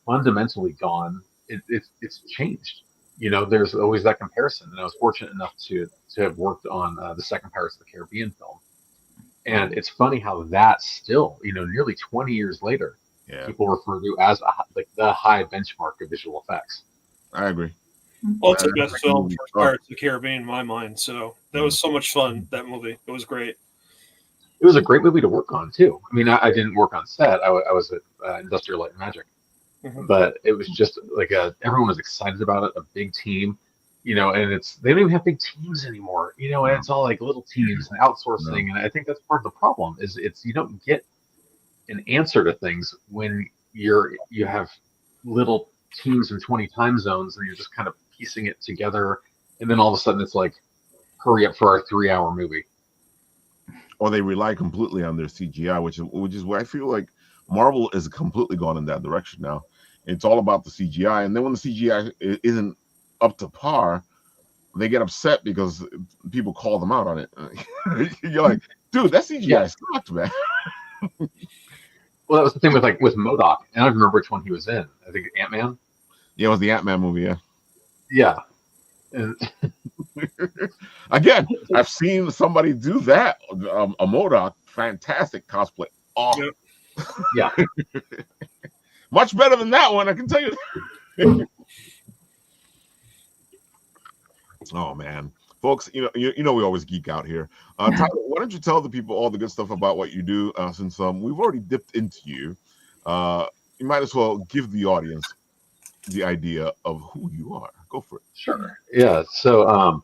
fundamentally gone. It's changed. There's always that comparison. And I was fortunate enough to have worked on the second Pirates of the Caribbean film. And it's funny how that still, nearly 20 years later, people refer to as like the high benchmark of visual effects. I agree. Well, it's the Man, best film movie. for Pirates of the Caribbean in my mind. So that was so much fun. That movie, it was great. It was a great movie to work on too. I mean, I didn't work on set. I was at Industrial Light and Magic, but it was just like everyone was excited about it. A big team, you know, and they don't even have big teams anymore, you know, and it's all like little teams and outsourcing. And I think that's part of the problem is you don't get an answer to things when you have little teams in 20 time zones and you're just kind of piecing it together, and then all of a sudden it's like, hurry up for our 3-hour movie. Or they rely completely on their CGI, which is where I feel like Marvel is completely gone in that direction now. It's all about the CGI, and then when the CGI isn't up to par, they get upset because people call them out on it. You're like, dude, that CGI sucked, man. Well, that was the thing with MODOK. I don't remember which one he was in. I think Ant-Man. Yeah, it was the Ant-Man movie. Yeah. Yeah. And again, I've seen somebody do that. A MODOK, fantastic cosplay. Oh, yeah. Much better than that one, I can tell you. Oh man, folks, you know we always geek out here. Tyler, why don't you tell the people all the good stuff about what you do? Since we've already dipped into you, you might as well give the audience the idea of who you are. Go for it. Sure. Yeah. So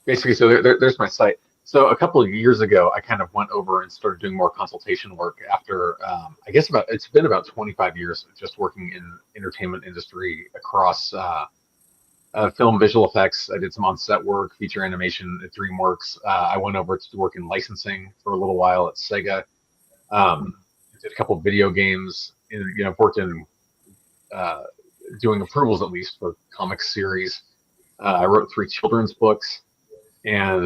basically, so there's my site. So a couple of years ago, I kind of went over and started doing more consultation work after, I guess it's been about 25 years just working in entertainment industry across film, visual effects. I did some on-set work, feature animation at DreamWorks. I went over to work in licensing for a little while at Sega. Did a couple of video games. I've worked in doing approvals at least for comic series. I wrote 3 children's books. And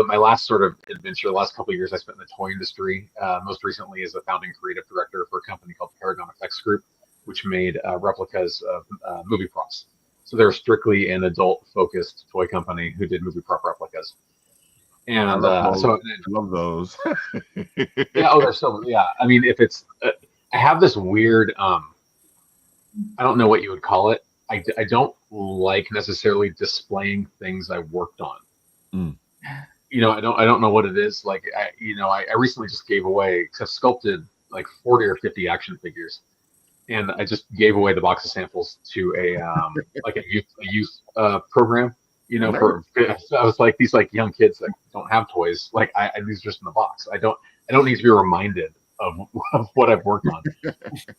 my last sort of adventure, the last couple of years I spent in the toy industry, most recently as a founding creative director for a company called Paragon Effects Group, which made replicas of movie props. So they're strictly an adult-focused toy company who did movie prop replicas. And I love those. Yeah, they're so, yeah. I mean, if it's, I have this weird, I don't know what you would call it. I don't like necessarily displaying things I worked on. You know, I don't know what it is. Like, I recently just gave away, because I've sculpted like 40 or 50 action figures, and I just gave away the box of samples to a like a youth program. You know, I was like, these like young kids that don't have toys, like these are just in the box. I don't need to be reminded of what I've worked on.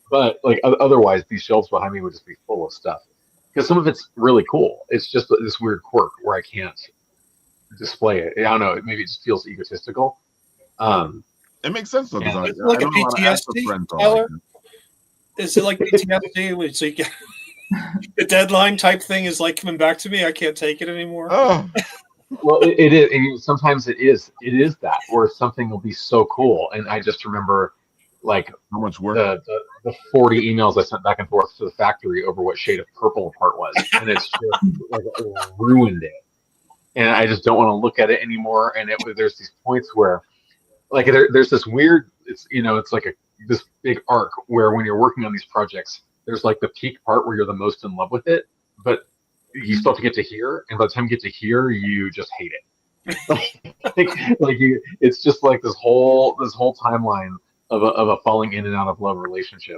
But like otherwise, these shelves behind me would just be full of stuff because some of it's really cool. It's just this weird quirk where I can't display it. I don't know. Maybe it just feels egotistical. It makes sense though. Yeah. It's like a PTSD, Tyler. Is it like PTSD? When so you get the deadline type thing is like coming back to me. I can't take it anymore. Oh. Well, it is. And sometimes it is that, where something will be so cool, and I just remember like how much work the 40 emails I sent back and forth to the factory over what shade of purple a part was, and it's just like it ruined it. And I just don't want to look at it anymore. And there's these points where, like, there's this weird, it's like this big arc where when you're working on these projects, there's like the peak part where you're the most in love with it, but you still have to get to here, and by the time you get to here, you just hate it. It's just like this whole timeline of a falling in and out of love relationship.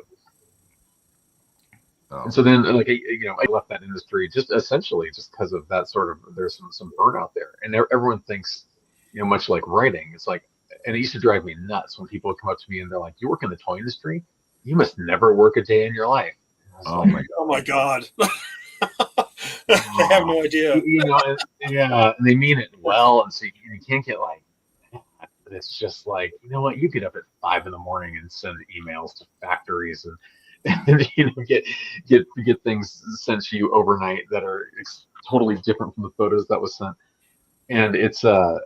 And so then, like, I left that industry just because of that sort of, there's some burnout there. And everyone thinks, much like writing, it's like, and it used to drive me nuts when people would come up to me and they're like, you work in the toy industry? You must never work a day in your life. Oh my God. I have no idea. And they mean it well. And so you can't get like, it's just like, you know what, you get up at 5 a.m. and send emails to factories and get things sent to you overnight that are totally different from the photos that was sent, and it's it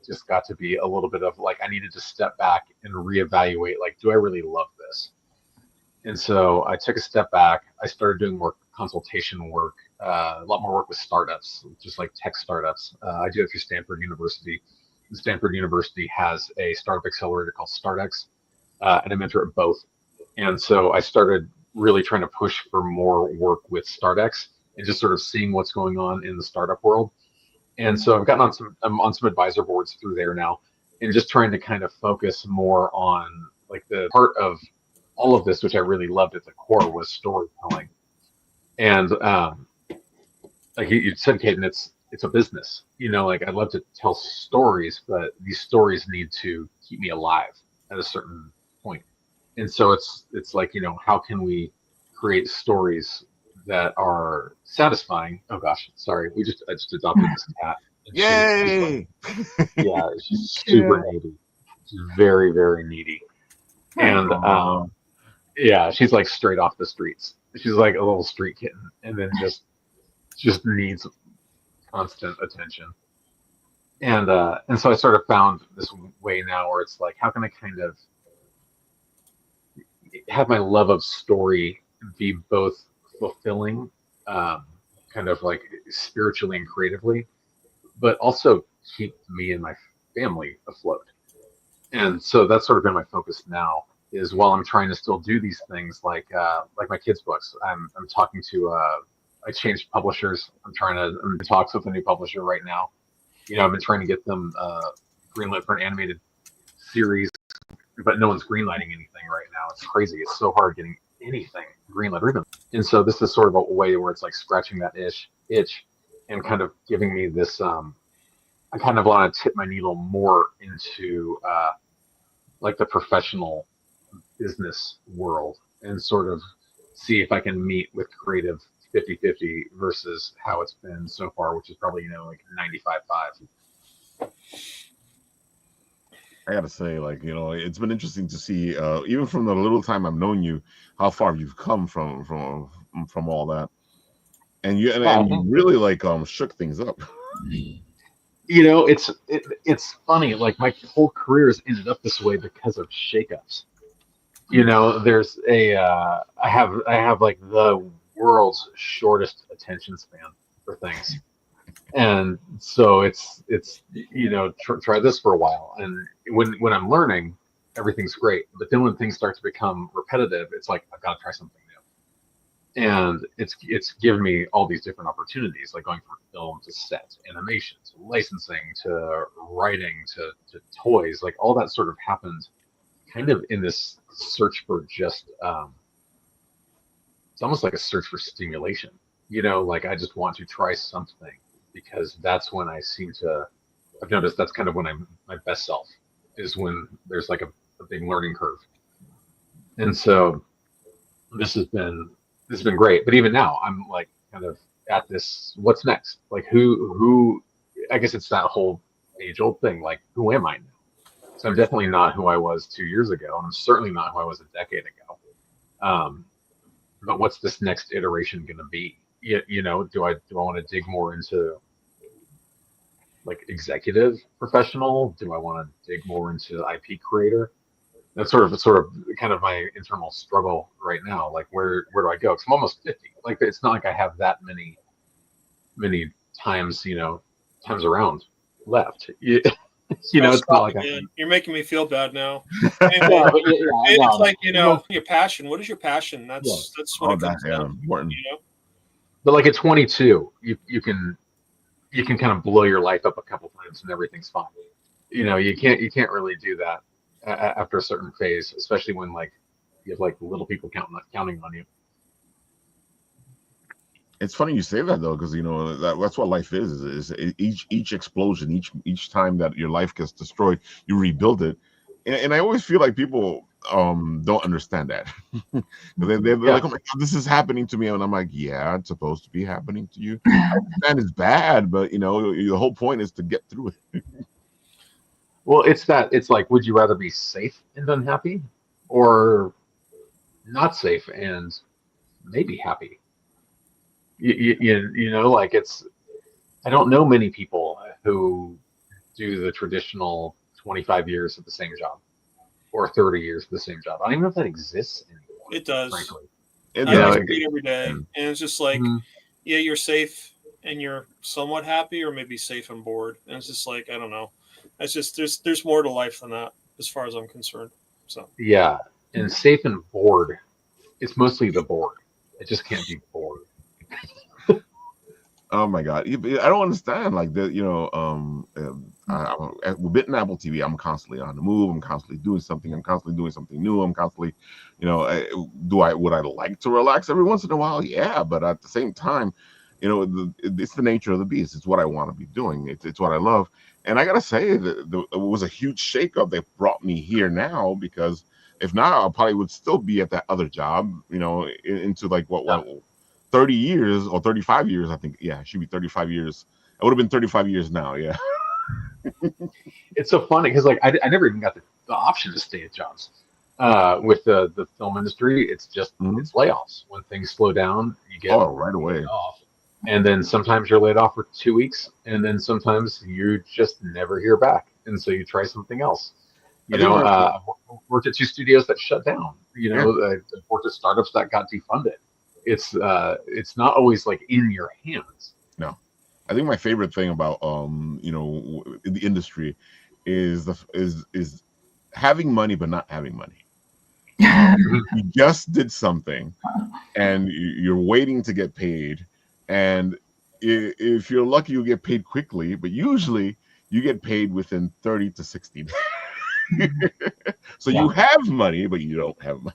just got to be a little bit of like I needed to step back and reevaluate, like, do I really love this? And so I took a step back. I started doing more consultation work, a lot more work with startups, just like tech startups. I do it through Stanford University. Stanford University has a startup accelerator called StartX. And I mentor at both. And so I started really trying to push for more work with StartX and just sort of seeing what's going on in the startup world. And so I'm on some advisor boards through there now, and just trying to kind of focus more on like the part of all of this, which I really loved at the core, was storytelling. And like you said, Kayden, it's a business. Like I'd love to tell stories, but these stories need to keep me alive at a certain point. And so it's like, how can we create stories that are satisfying? Oh gosh, sorry. I just adopted this cat. And Yay! she's super needy. She's very, very needy. And she's like straight off the streets. She's like a little street kitten, and then just needs constant attention. And so I sort of found this way now where it's like, how can I kind of have my love of story be both fulfilling, kind of like spiritually and creatively, but also keep me and my family afloat. And so that's sort of been my focus now, is while I'm trying to still do these things like my kids' books, I'm talking to I changed publishers. I'm in talks with a new publisher right now. I've been trying to get them greenlit for an animated series, but no one's greenlighting anything right now. It's crazy. It's so hard getting anything greenlit. And so this is sort of a way where it's like scratching that itch and kind of giving me this, I kind of want to tip my needle more into like the professional business world and sort of see if I can meet with creative 50-50 versus how it's been so far, which is probably, like 95-5. I gotta say, like, it's been interesting to see, even from the little time I've known you, how far you've come from all that, and you really like shook things up. It's funny. Like my whole career has ended up this way because of shakeups. There's I have like the world's shortest attention span for things. And so it's try this for a while, and when I'm learning, everything's great. But then when things start to become repetitive, it's like I've got to try something new. And it's given me all these different opportunities, like going from film to set, animation to licensing to writing to toys. Like all that sort of happened kind of in this search for just it's almost like a search for stimulation. Like I just want to try something, because that's when I've noticed that's kind of when I'm my best self, is when there's like a big learning curve. And so this has been great. But even now I'm like kind of at this, what's next? Like who I guess it's that whole age old thing, like who am I now? So I'm definitely not who I was 2 years ago, and I'm certainly not who I was a decade ago. But what's this next iteration going to be? Do I want to dig more into like executive professional? Do I want to dig more into IP creator? That's sort of kind of my internal struggle right now. Like where do I go? Because I'm almost 50. Like it's not like I have that many times around left. It's not like you're making me feel bad now. It's like your passion. What is your passion? That's what it comes down to. Important. But like at 22, you can kind of blow your life up a couple times and everything's fine. You can't really do that after a certain phase, especially when like you have like little people counting on you. It's funny you say that though, because that's what life is each explosion, each time that your life gets destroyed, you rebuild it. And I always feel like people don't understand that. they're like, oh my God, this is happening to me, and I'm like, yeah, it's supposed to be happening to you. I understand it's bad, but the whole point is to get through it. Well, it's like, would you rather be safe and unhappy, or not safe and maybe happy? Like I don't know many people who do the traditional 25 years at the same job or 30 years at the same job. I don't even know if that exists anymore. It does. Frankly. I read every day, and it's just like, yeah, you're safe and you're somewhat happy, or maybe safe and bored. And it's just like, I don't know. It's just there's more to life than that, as far as I'm concerned. So yeah, and safe and bored it's mostly the bored. I just can't be bored. Oh my God, I don't understand. Like the, with Apple TV, I'm constantly on the move. I'm constantly doing something. I'm constantly doing something new. I'm constantly, would I like to relax every once in a while? Yeah, but at the same time, it's the nature of the beast. It's what I want to be doing. It's what I love. And I gotta say that it was a huge shakeup that brought me here now, because if not, I probably would still be at that other job, into like what 30 years or 35 years, I think. Yeah, it should be 35 years. It would have been 35 years now. Yeah. It's so funny because like I never even got the option to stay at jobs. With the film industry, it's just it's layoffs. When things slow down, you get right away off, and then sometimes you're laid off for 2 weeks, and then sometimes you just never hear back, and so you try something else. I've worked at 2 studios that shut down. I've worked at startups that got defunded. It's not always like in your hands. No, I think my favorite thing about the industry is is having money but not having money. You just did something and you're waiting to get paid, and if you're lucky you get paid quickly, but usually you get paid within 30 to 60 days. So you have money but you don't have money.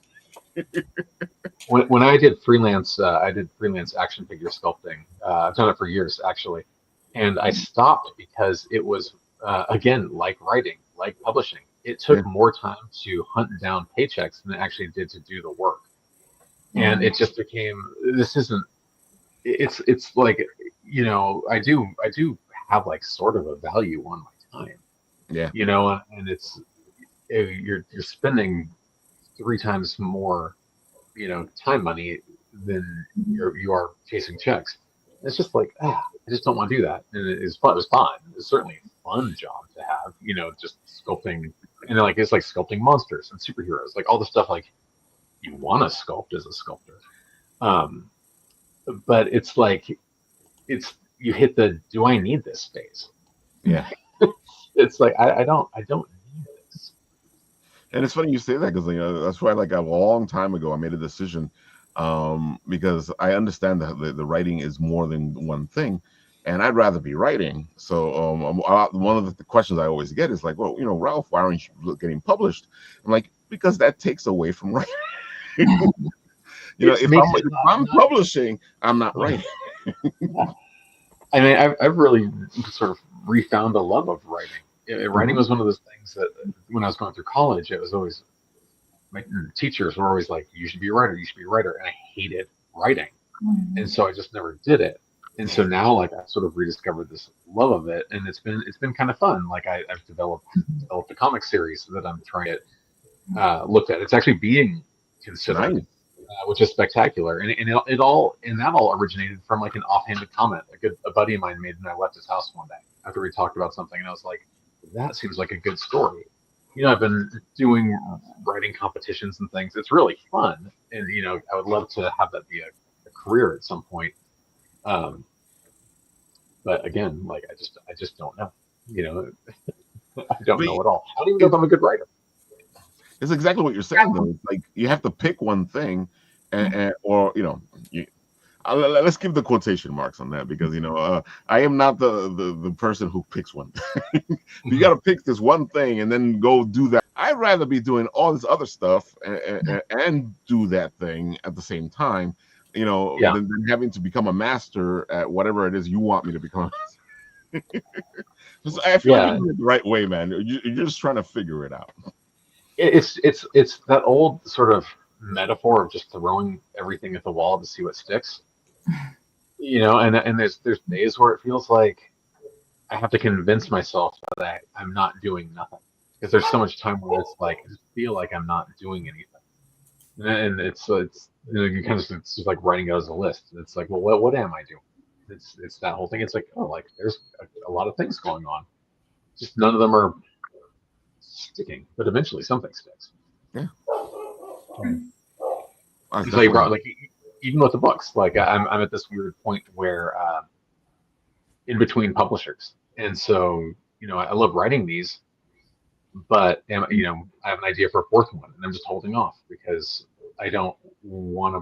When I did freelance action figure sculpting. I've done it for years actually, and I stopped because it was again, like writing, like publishing. It took more time to hunt down paychecks than it actually did to do the work, and it just became this isn't. It's like I do have like sort of a value on my time. Yeah. And it's you're spending 3 times more time money than you are chasing checks. It's just like I just don't want to do that. And it's fun. It was fun. It's certainly a fun job to have. Just sculpting, and like it's like sculpting monsters and superheroes, like all the stuff like you want to sculpt as a sculptor. But it's like you hit the do I need this phase? Yeah. It's like I don't need this. And it's funny you say that, because that's why, like, a long time ago I made a decision, because I understand that the writing is more than one thing, and I'd rather be writing. So one of the questions I always get is like, well, Ralph, why aren't you getting published? I'm like, because that takes away from writing. If I'm publishing, I'm not writing. I mean, I've really sort of refound a love of writing. Writing was one of those things that when I was going through college, it was always my teachers were always like, "You should be a writer. You should be a writer," and I hated writing, and so I just never did it. And so now, like, I've sort of rediscovered this love of it, and it's been kind of fun. Like, I've developed a comic series that I'm trying to look at. It's actually being considered. Nice. Which is spectacular, and it all originated from like an offhanded comment a buddy of mine made when I left his house one day after we talked about something, and I was like, that seems like a good story. I've been doing writing competitions and things. It's really fun, and I would love to have that be a career at some point. But again, like I just don't know. I don't know at all. How do you know if I'm a good writer? It's exactly what you're saying, though. It's like you have to pick one thing, or let's give the quotation marks on that, because I am not the person who picks one thing. You got to pick this one thing and then go do that. I'd rather be doing all this other stuff and do that thing at the same time, than having to become a master at whatever it is you want me to become. I feel like you're doing it the right way, man. You're just trying to figure it out. It's that old sort of metaphor of just throwing everything at the wall to see what sticks. And there's days where it feels like I have to convince myself that I'm not doing nothing, because there's so much time where it's like I just feel like I'm not doing anything, and it's you kind of it's just like writing it as a list. It's like, well, what am I doing? It's that whole thing. It's like, oh, like there's a lot of things going on, just none of them are sticking, but eventually something sticks. Yeah. So you brought, like, even with the books, like I'm at this weird point where in between publishers, and so I love writing these, but I have an idea for a 4th one, and I'm just holding off because I don't want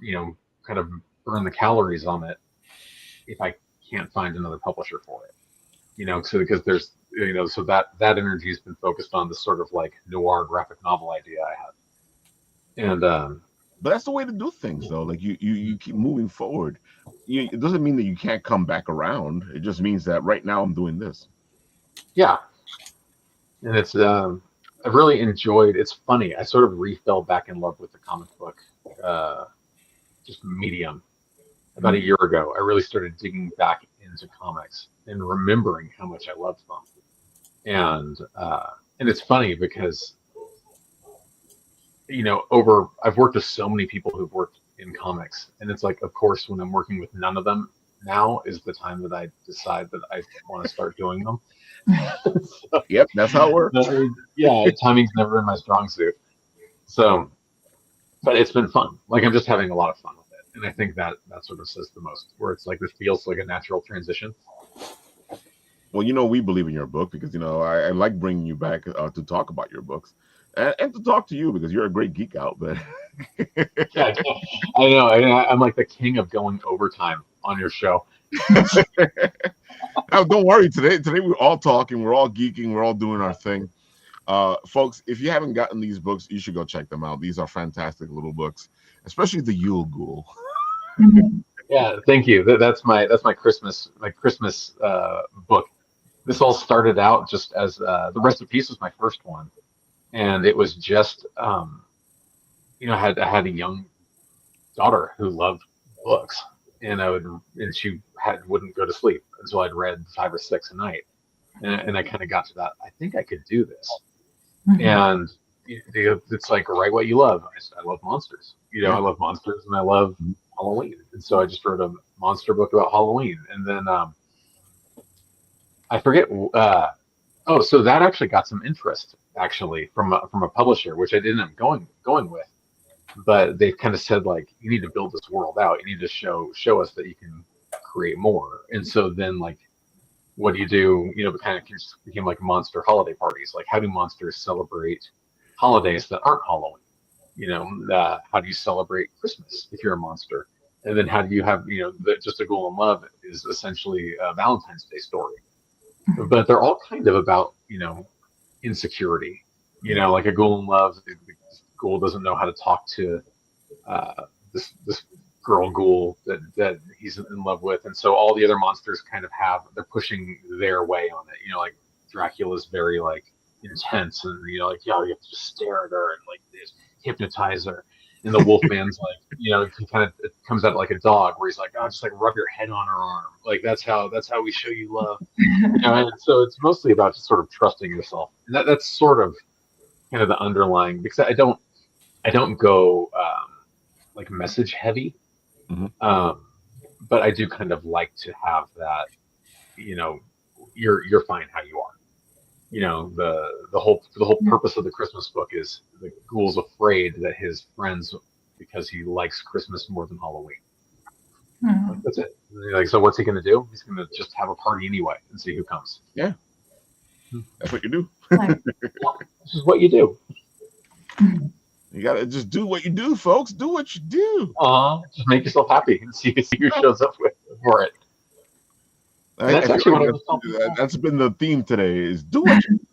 to, kind of burn the calories on it if I can't find another publisher for it. So because there's, so that energy has been focused on this sort of like noir graphic novel idea I had. And but that's the way to do things, though. Like you keep moving forward. It doesn't mean that you can't come back around. It just means that right now I'm doing this. Yeah, and it's I've really enjoyed. It's funny. I sort of fell back in love with the comic book, just medium. About a year ago, I really started digging back into comics and remembering how much I loved them. And it's funny because I've worked with so many people who've worked in comics, and it's like, of course, when I'm working with none of them, now is the time that I decide that I want to start doing them. So, yep, that's how it works. Yeah, timing's never in my strong suit. So, but it's been fun. Like, I'm just having a lot of fun with it, and I think that sort of says the most. Where it's like, this feels like a natural transition. Well, we believe in your book because I like bringing you back to talk about your books. And to talk to you because you're a great geek out there. Yeah, I know. I'm like the king of going overtime on your show. Now, don't worry. Today we're all talking. We're all geeking. We're all doing our thing. Folks, if you haven't gotten these books, you should go check them out. These are fantastic little books, especially the Yule Ghoul. Yeah, thank you. That's my Christmas book. This all started out just as the Rest of Peace was my first one. And it was just, I had a young daughter who loved books, and she wouldn't go to sleep until I'd read 5 or 6 a night, and I kind of got to that. I think I could do this, and it's like, write what you love. I love monsters, I love monsters, and I love Halloween, and so I just wrote a monster book about Halloween, and then I forget. Oh, so that actually got some interest from a publisher, which I didn't end up going with. But they kind of said, like, you need to build this world out. You need to show us that you can create more. And so then, like, what do? It kind of became like monster holiday parties. Like, how do monsters celebrate holidays that aren't Halloween? How do you celebrate Christmas if you're a monster? And then how do you have, Just a Ghoul in Love is essentially a Valentine's Day story. But they're all kind of about, insecurity. Like a Ghoul in Love, the ghoul doesn't know how to talk to this girl ghoul that he's in love with, and so all the other monsters kind of they're pushing their way on it. Like Dracula's very like intense, and you have to just stare at her and like just hypnotize her. And the Wolfman's like, he kind of, it comes out like a dog where he's like, oh, just like rub your head on her arm. Like that's how we show you love. And so it's mostly about just sort of trusting yourself. And that's sort of kind of the underlying, because I don't go like message heavy. But I do kind of like to have that, you're fine how you are. The whole purpose of the Christmas book is the ghoul's afraid that his friends, because he likes Christmas more than Halloween. Like, that's it. Like, so what's he going to do? He's going to just have a party anyway and see who comes. Yeah, that's what you do. This is what you do. You gotta just do what you do, folks. Do what you do. Just make yourself happy and see who shows up for it. That's actually that's been the theme today, is do what you do.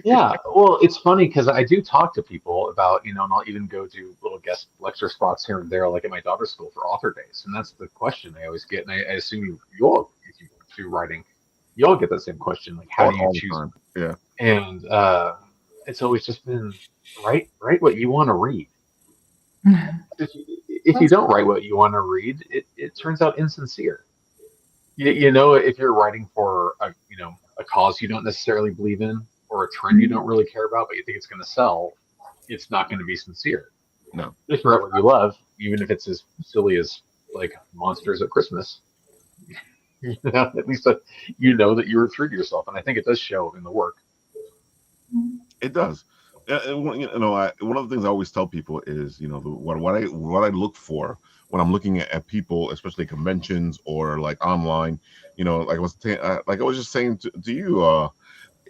Yeah, well, it's funny because I do talk to people about, and I'll even go do little guest lecture spots here and there, like at my daughter's school for author days. And that's the question I always get. And I assume you all, if you do writing, you all get that same question. Like, how do you choose? Yeah. And it's always just been write what you want to read. If you don't write what you want to read, it turns out insincere. If you're writing for a cause you don't necessarily believe in, or a trend you don't really care about, but you think it's going to sell, it's not going to be sincere. No. If you write what you love, even if it's as silly as like monsters at Christmas, at least that you were true to yourself, and I think it does show in the work. It does. One of the things I always tell people is, what I look for when I'm looking at people, especially conventions or like online, like I was just saying to you,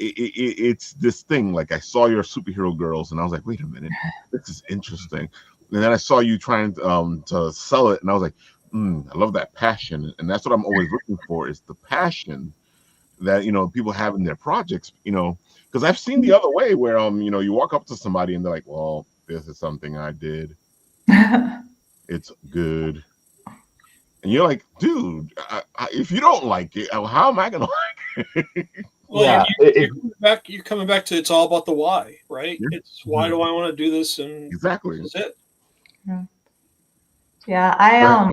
it's this thing. Like, I saw your superhero girls, and I was like, wait a minute, this is interesting. and then I saw you trying to sell it, and I was like, I love that passion, and that's what I'm always looking for, is the passion that people have in their projects. Because I've seen the other way where you walk up to somebody and they're like, well, this is something I did, it's good, and you're like, dude, if you don't like it, how am I gonna like it? Well, Yeah, you're coming back to, it's all about the why, right? Yeah. It's why do I want to do this, and Exactly. this is it. Yeah, I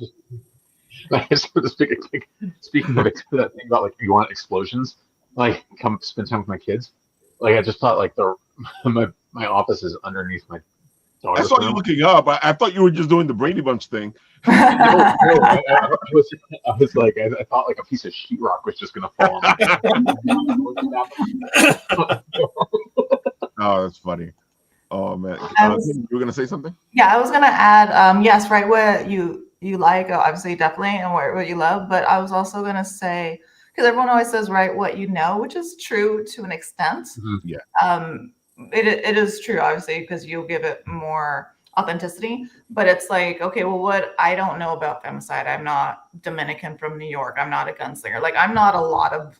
Speaking of that thing about like you want explosions, like come spend time with my kids. Like I just thought like my office is underneath my I daughter's saw you room. looking up. I thought you were just doing the Brady Bunch thing. No, I was like I thought like a piece of sheetrock was just gonna fall on me. Oh, that's funny. Oh man, you were gonna say something? Yeah, I was gonna add, yes, write what you like, obviously, definitely, and write what you love. But I was also gonna say, because everyone always says write what you know, which is true to an extent. Yeah. It is true, obviously, because you'll give it more authenticity. But it's like, okay, well, what I don't know about femicide, I'm not Dominican from New York. I'm not a gunslinger. Like, I'm not a lot of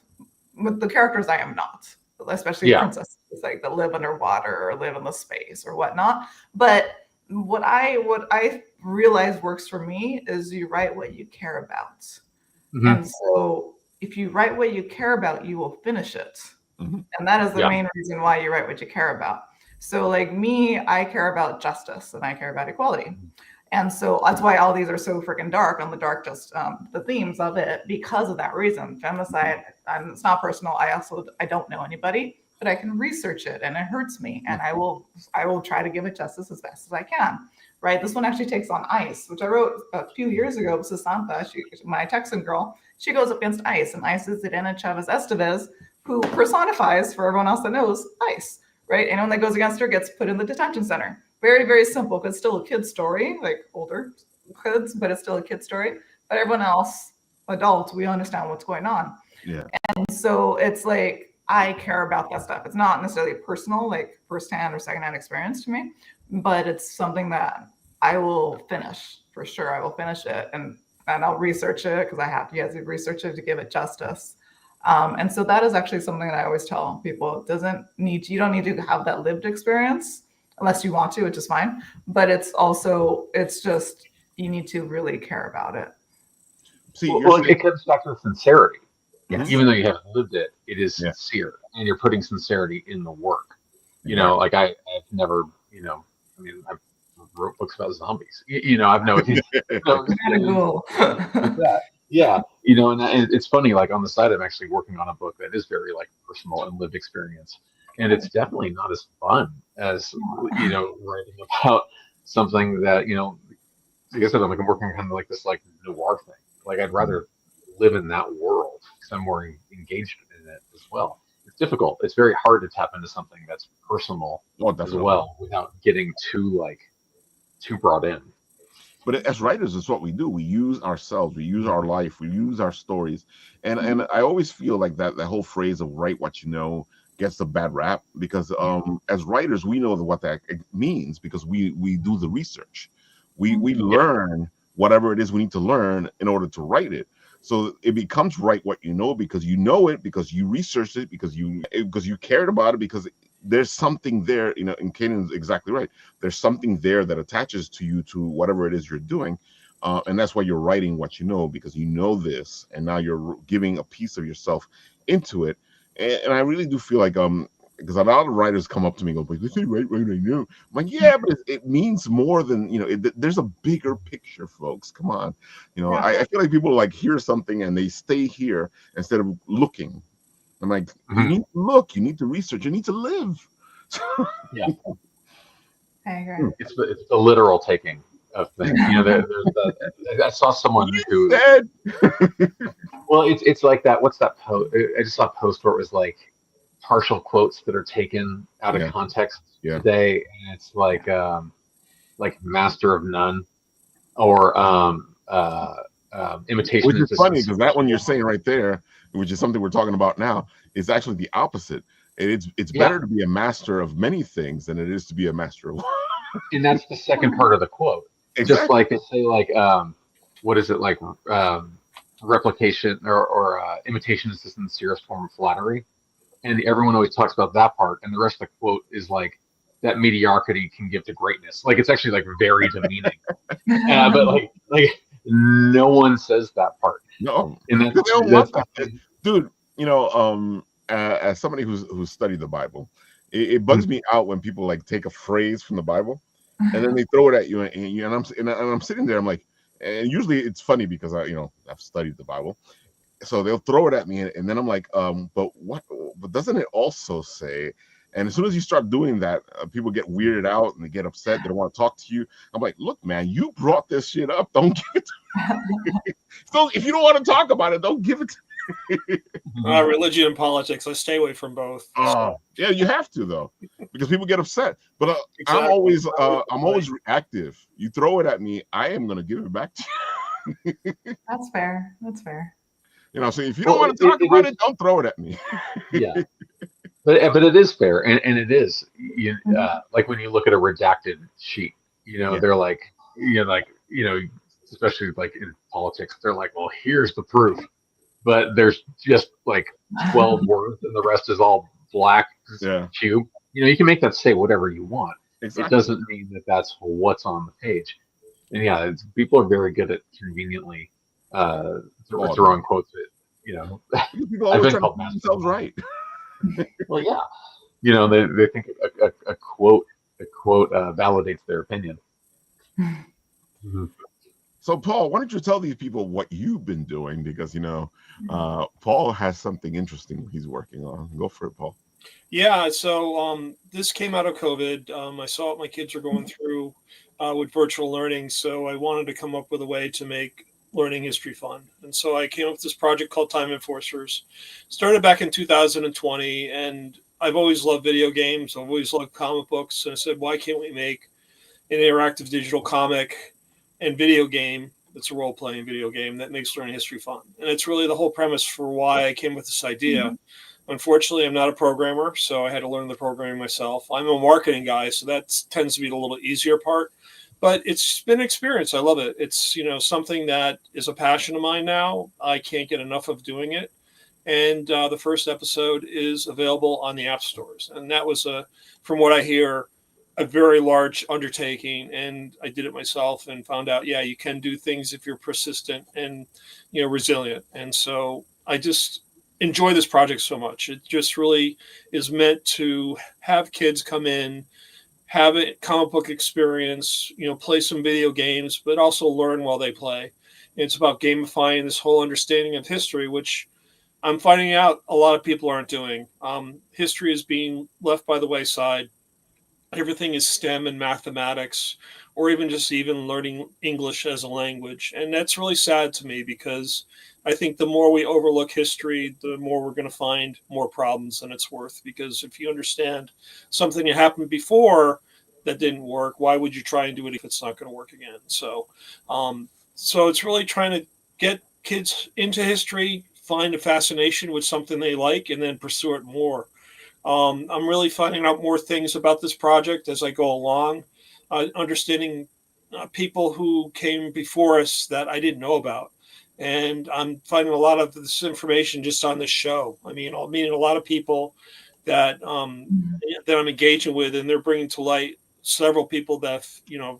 with the characters. I am not, especially princesses, like that live underwater or live in the space or whatnot. But what I realize works for me is you write what you care about. And so if you write what you care about, you will finish it. And that is the main reason why you write what you care about. So like me, I care about justice and I care about equality. And so that's why all these are so freaking dark on the dark, just the themes of it, because of that reason. Femicide, it's not personal. I don't know anybody, but I can research it and it hurts me. And I will try to give it justice as best as I can. Right. This one actually takes on ice, which I wrote a few years ago. Sasanta, my Texan girl, she goes up against ice, and ice is Elena Chavez Estevez, who personifies, for everyone else that knows, ice. Right. Anyone that goes against her gets put in the detention center. Very, very simple, because it's still a kid's story, like older kids, but it's still a kid's story. But everyone else, adults, we understand what's going on. Yeah. And so it's like, I care about that stuff. It's not necessarily personal, like firsthand or secondhand experience to me, but it's something that I will finish for sure. I will finish it and I'll research it because I have to. You have to research it to give it justice. And so that is actually something that I always tell people. You don't need to have that lived experience unless you want to, which is fine. But it's just, you need to really care about it. See, it comes back to the sincerity. Yes. Even though you haven't lived it, it is sincere, and you're putting sincerity in the work. Like I've never, I've wrote books about zombies. I've no Yeah, and it's funny. Like on the side, I'm actually working on a book that is very like personal and lived experience, and it's definitely not as fun as writing about something that like I said, I'm working on kind of like this like noir thing. Like I'd rather live in that world because I'm more engaged in it as well. It's difficult. It's very hard to tap into something that's personal as well without getting too brought in. But as writers, it's what we do. We use ourselves, we use our life, we use our stories. And I always feel like that whole phrase of write what you know gets a bad rap because as writers, we know what that means because we do the research. We learn whatever it is we need to learn in order to write it. So it becomes write what you know because you know it, because you researched it, because you cared about it, because there's something there, and Kayden's exactly right. There's something there that attaches to you to whatever it is you're doing. And that's why you're writing what you know, because you know this, and now you're giving a piece of yourself into it. And I really do feel like, because a lot of writers come up to me and go, "But this is right I know." I'm like, yeah, but it means more than, there's a bigger picture, folks. Come on. I feel like people like hear something and they stay here instead of looking. I'm like, you need to look, you need to research, you need to live. Yeah. I agree. It's the literal taking of things. I saw someone who said. Well, it's like that. What's that post? I just saw a post where it was like partial quotes that are taken out of context today, and it's like master of none or imitation. Which is funny because that one you're saying right there, which is something we're talking about now, is actually the opposite. It's better to be a master of many things than it is to be a master of one. And that's the second part of the quote. Exactly. Just like they say, like, what is it, like, replication or imitation is the sincerest form of flattery. And everyone always talks about that part, and the rest of the quote is like that mediocrity can give to greatness. Like it's actually like very demeaning, but like no one says that part. No, And because they don't want that, that's dude. As somebody who's studied the Bible, it bugs me out when people like take a phrase from the Bible and then they throw it at you, and I'm sitting there, I'm like, and usually it's funny because I've studied the Bible. So they'll throw it at me, and then I'm like, but what? But doesn't it also say? And as soon as you start doing that, people get weirded out and they get upset. They don't want to talk to you. I'm like, look, man, you brought this shit up. Don't give it to me. So if you don't want to talk about it, don't give it to me. Religion and politics, I stay away from both. Yeah, you have to though, because people get upset. But Exactly. I'm always reactive. You throw it at me, I am gonna give it back to you. That's fair. That's fair. So if you don't want to talk about it, don't throw it at me. Yeah, but it is fair, and it is like when you look at a redacted sheet, they're like, especially like in politics, they're like, well, here's the proof, but there's just like 12 words, and the rest is all black cube. You can make that say whatever you want. Exactly. It doesn't mean that that's what's on the page. And people are very good at conveniently throwing quotes at, people always try to make themselves right. Well, yeah, they think a quote validates their opinion. So, Paul, why don't you tell these people what you've been doing? Because Paul has something interesting he's working on. Go for it, Paul. Yeah, so this came out of COVID. I saw what my kids are going through with virtual learning, so I wanted to come up with a way to make learning history fun. And so I came up with this project called Time Enforcers. Started back in 2020, and I've always loved video games. I've always loved comic books. And I said, why can't we make an interactive digital comic and video game that's a role-playing video game that makes learning history fun? And it's really the whole premise for why I came with this idea. Mm-hmm. Unfortunately, I'm not a programmer, so I had to learn the programming myself. I'm a marketing guy, so that tends to be the little easier part. But it's been an experience. I love it. It's something that is a passion of mine now. I can't get enough of doing it. And the first episode is available on the app stores. And that was, from what I hear, a very large undertaking. And I did it myself and found out, you can do things if you're persistent and resilient. And so I just enjoy this project so much. It just really is meant to have kids come in, have a comic book experience, play some video games, but also learn while they play. It's about gamifying this whole understanding of history, which I'm finding out a lot of people aren't doing. History is being left by the wayside. Everything is STEM and mathematics, or even learning English as a language. And that's really sad to me, because I think the more we overlook history, the more we're going to find more problems than it's worth. Because if you understand something that happened before that didn't work, why would you try and do it if it's not going to work again? So it's really trying to get kids into history, find a fascination with something they like, and then pursue it more. I'm really finding out more things about this project as I go along, understanding people who came before us that I didn't know about. And I'm finding a lot of this information just on this show. I mean, I'm meeting a lot of people that that I'm engaging with, and they're bringing to light several people that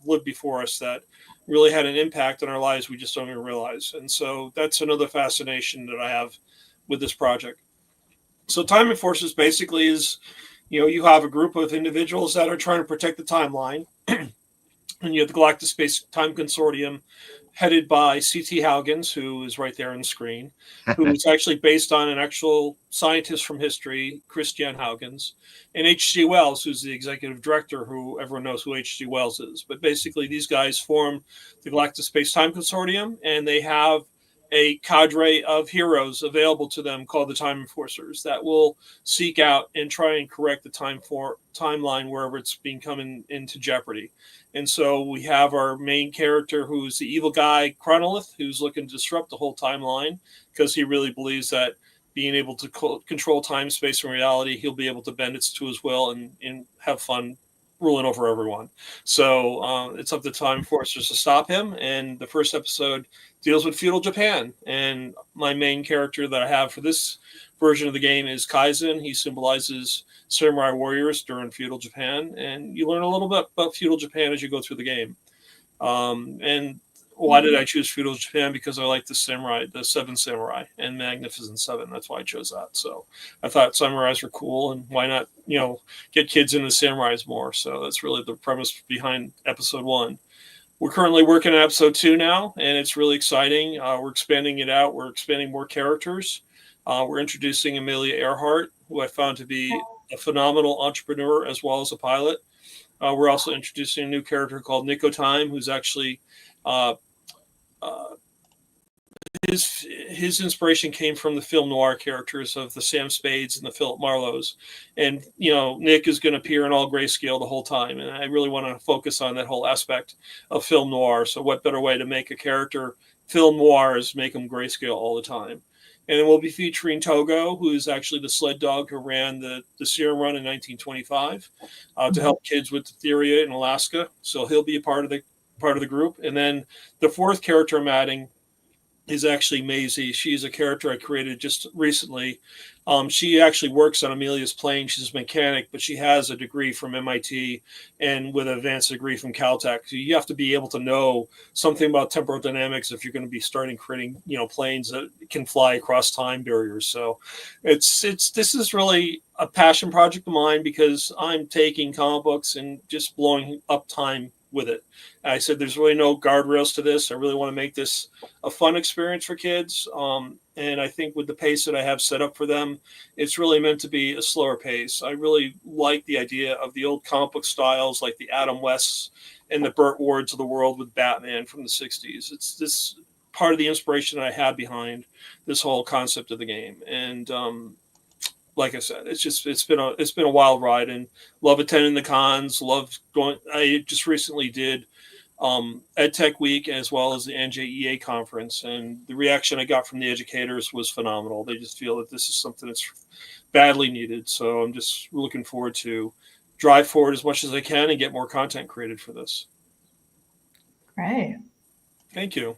lived before us that really had an impact on our lives we just don't even realize. And so that's another fascination that I have with this project. So Time Enforcers basically is, you have a group of individuals that are trying to protect the timeline, and you have the Galactic Space Time Consortium, headed by C.T. Haugens, who is right there on the screen, who is actually based on an actual scientist from history, Christian Haugens, and H.G. Wells, who's the executive director, who everyone knows who H.G. Wells is. But basically, these guys form the Galactic Space Time Consortium, and they have a cadre of heroes available to them called the Time Enforcers that will seek out and try and correct the timeline wherever it's being coming into jeopardy. And so we have our main character, who's the evil guy, Chronolith, who's looking to disrupt the whole timeline because he really believes that being able to control time, space, and reality, he'll be able to bend it to his will and have fun ruling over everyone. So it's up to time enforcers to stop him. And the first episode deals with feudal Japan. And my main character that I have for this version of the game is Kaizen. He symbolizes samurai warriors during feudal Japan. And you learn a little bit about feudal Japan as you go through the game. And why did I choose feudal Japan? Because I like the Seven Samurai and Magnificent Seven. That's why I chose that. So I thought samurais were cool, and why not, get kids into samurais more? So that's really the premise behind episode 1. We're currently working on episode 2 now, and it's really exciting. We're expanding it out. We're expanding more characters. We're introducing Amelia Earhart, who I found to be a phenomenal entrepreneur as well as a pilot. We're also introducing a new character called Nico Time, who's actually his inspiration came from the film noir characters of the Sam Spades and the Philip Marlowes. And, Nick is going to appear in all grayscale the whole time. And I really want to focus on that whole aspect of film noir. So what better way to make a character film noir is make him grayscale all the time. And then we'll be featuring Togo, who is actually the sled dog who ran the Serum Run in 1925 to help kids with diphtheria in Alaska. So he'll be a part of the group. And then the fourth character I'm adding is actually Maisie. She's a character I created just recently. She actually works on Amelia's plane. She's a mechanic, but she has a degree from MIT and with an advanced degree from Caltech. So you have to be able to know something about temporal dynamics if you're going to be starting creating, planes that can fly across time barriers. So this is really a passion project of mine because I'm taking comic books and just blowing up time with it. I said there's really no guardrails to this. I really want to make this a fun experience for kids. And I think with the pace that I have set up for them, it's really meant to be a slower pace. I really like the idea of the old comic book styles like the Adam Wests and the Burt Wards of the world with Batman from the 60s. It's this part of the inspiration that I had behind this whole concept of the game. And like I said, it's been a wild ride, and love attending the cons. Love going. I just recently did EdTech Week as well as the NJEA conference, and the reaction I got from the educators was phenomenal. They just feel that this is something that's badly needed. So I'm just looking forward to drive forward as much as I can and get more content created for this. Great. Thank you.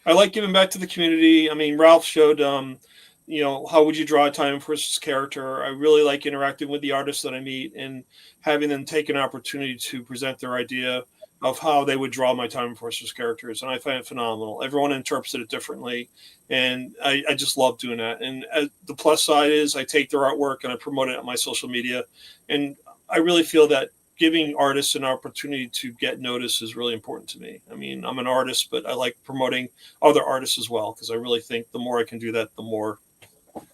I like giving back to the community. I mean, Ralph showed. How would you draw a Time Enforcer's character? I really like interacting with the artists that I meet and having them take an opportunity to present their idea of how they would draw my Time Enforcer's characters. And I find it phenomenal. Everyone interprets it differently. And I just love doing that. And the plus side is I take their artwork and I promote it on my social media. And I really feel that giving artists an opportunity to get noticed is really important to me. I mean, I'm an artist, but I like promoting other artists as well, because I really think the more I can do that, the more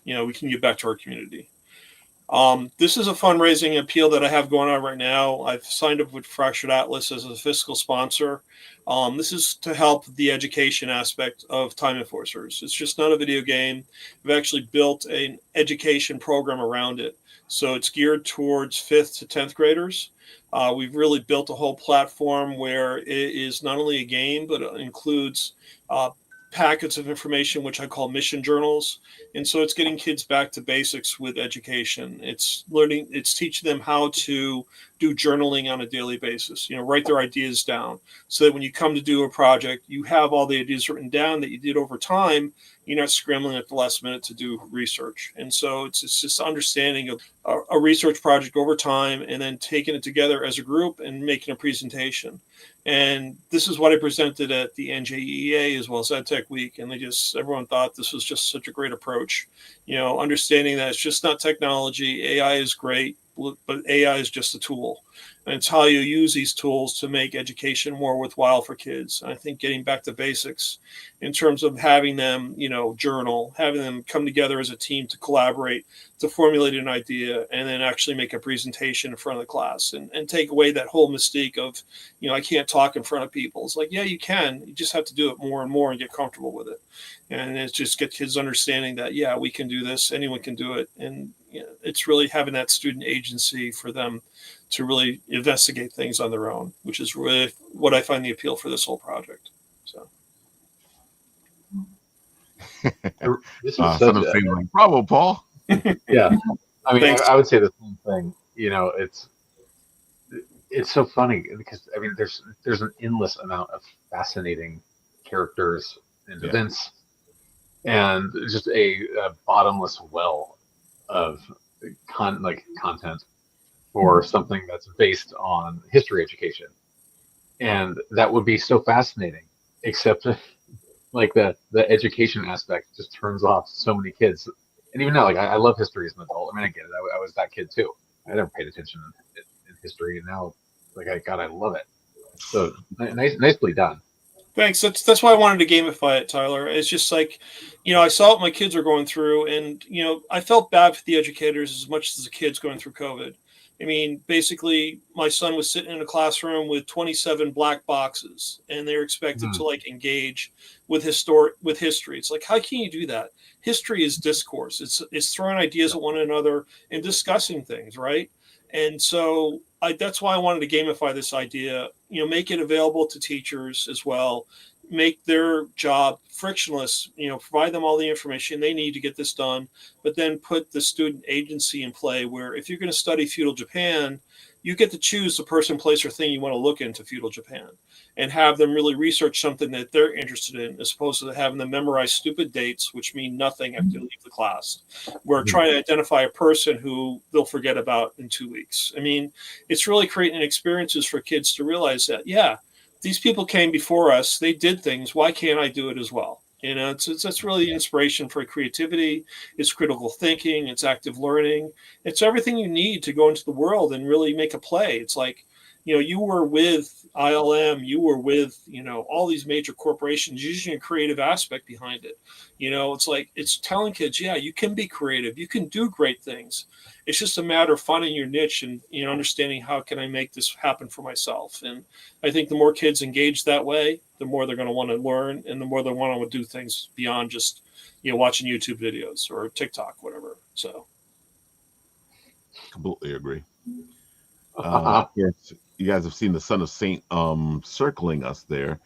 we can give back to our community. This is a fundraising appeal that I have going on right now. I've signed up with Fractured Atlas as a fiscal sponsor. This is to help the education aspect of Time Enforcers. It's just not a video game. We've actually built an education program around it. So it's geared towards 5th to 10th graders. We've really built a whole platform where it is not only a game, but it includes packets of information, which I call mission journals. And so it's getting kids back to basics with education. It's teaching them how to do journaling on a daily basis, write their ideas down so that when you come to do a project, you have all the ideas written down that you did over time. You're not scrambling at the last minute to do research. And so it's just understanding of a research project over time and then taking it together as a group and making a presentation. And this is what I presented at the NJEA as well as EdTech Week. And everyone thought this was just such a great approach, understanding that it's just not technology. AI is great, but AI is just a tool. And it's how you use these tools to make education more worthwhile for kids. And I think getting back to basics in terms of having them, journal, having them come together as a team to collaborate, to formulate an idea, and then actually make a presentation in front of the class and take away that whole mystique of, I can't talk in front of people. It's like, yeah, you can. You just have to do it more and more and get comfortable with it. And it's just get kids understanding that, yeah, we can do this. Anyone can do it. And it's really having that student agency for them to really investigate things on their own, which is really what I find the appeal for this whole project. So, this is bravo, Paul. Yeah, I mean, I would say the same thing. It's it's so funny because I mean, there's an endless amount of fascinating characters and Yeah. events, and just a bottomless well of content for something that's based on history education, and that would be so fascinating. Except like the education aspect just turns off so many kids. And even now, like I love history as an adult. I mean, I get it. I was that kid too. I never paid attention in history, and now, like I love it. So nicely done. Thanks. That's why I wanted to gamify it, Tyler. It's just like, I saw what my kids are going through, and I felt bad for the educators as much as the kids going through COVID. I mean, basically, my son was sitting in a classroom with 27 black boxes, and they're expected to Mhm. like engage with history. It's like, how can you do that? History is discourse. It's throwing ideas at one another and discussing things, right? And so that's why I wanted to gamify this idea, make it available to teachers as well, make their job frictionless, provide them all the information they need to get this done, but then put the student agency in play where if you're going to study feudal Japan, you get to choose the person, place, or thing you want to look into feudal Japan and have them really research something that they're interested in, as opposed to having them memorize stupid dates, which mean nothing after they leave the class. We're trying to identify a person who they'll forget about in 2 weeks. I mean, it's really creating experiences for kids to realize that, yeah, these people came before us. They did things. Why can't I do it as well? That's really inspiration for creativity. It's critical thinking. It's active learning. It's everything you need to go into the world and really make a play. It's like, you were with ILM, you were with, all these major corporations using a creative aspect behind it. It's like, it's telling kids, yeah, you can be creative. You can do great things. It's just a matter of finding your niche and, understanding how can I make this happen for myself. And I think the more kids engage that way, the more they're going to want to learn and the more they want to do things beyond just, watching YouTube videos or TikTok, whatever. So. Completely agree. Yes, you guys have seen the Son of Saint circling us there.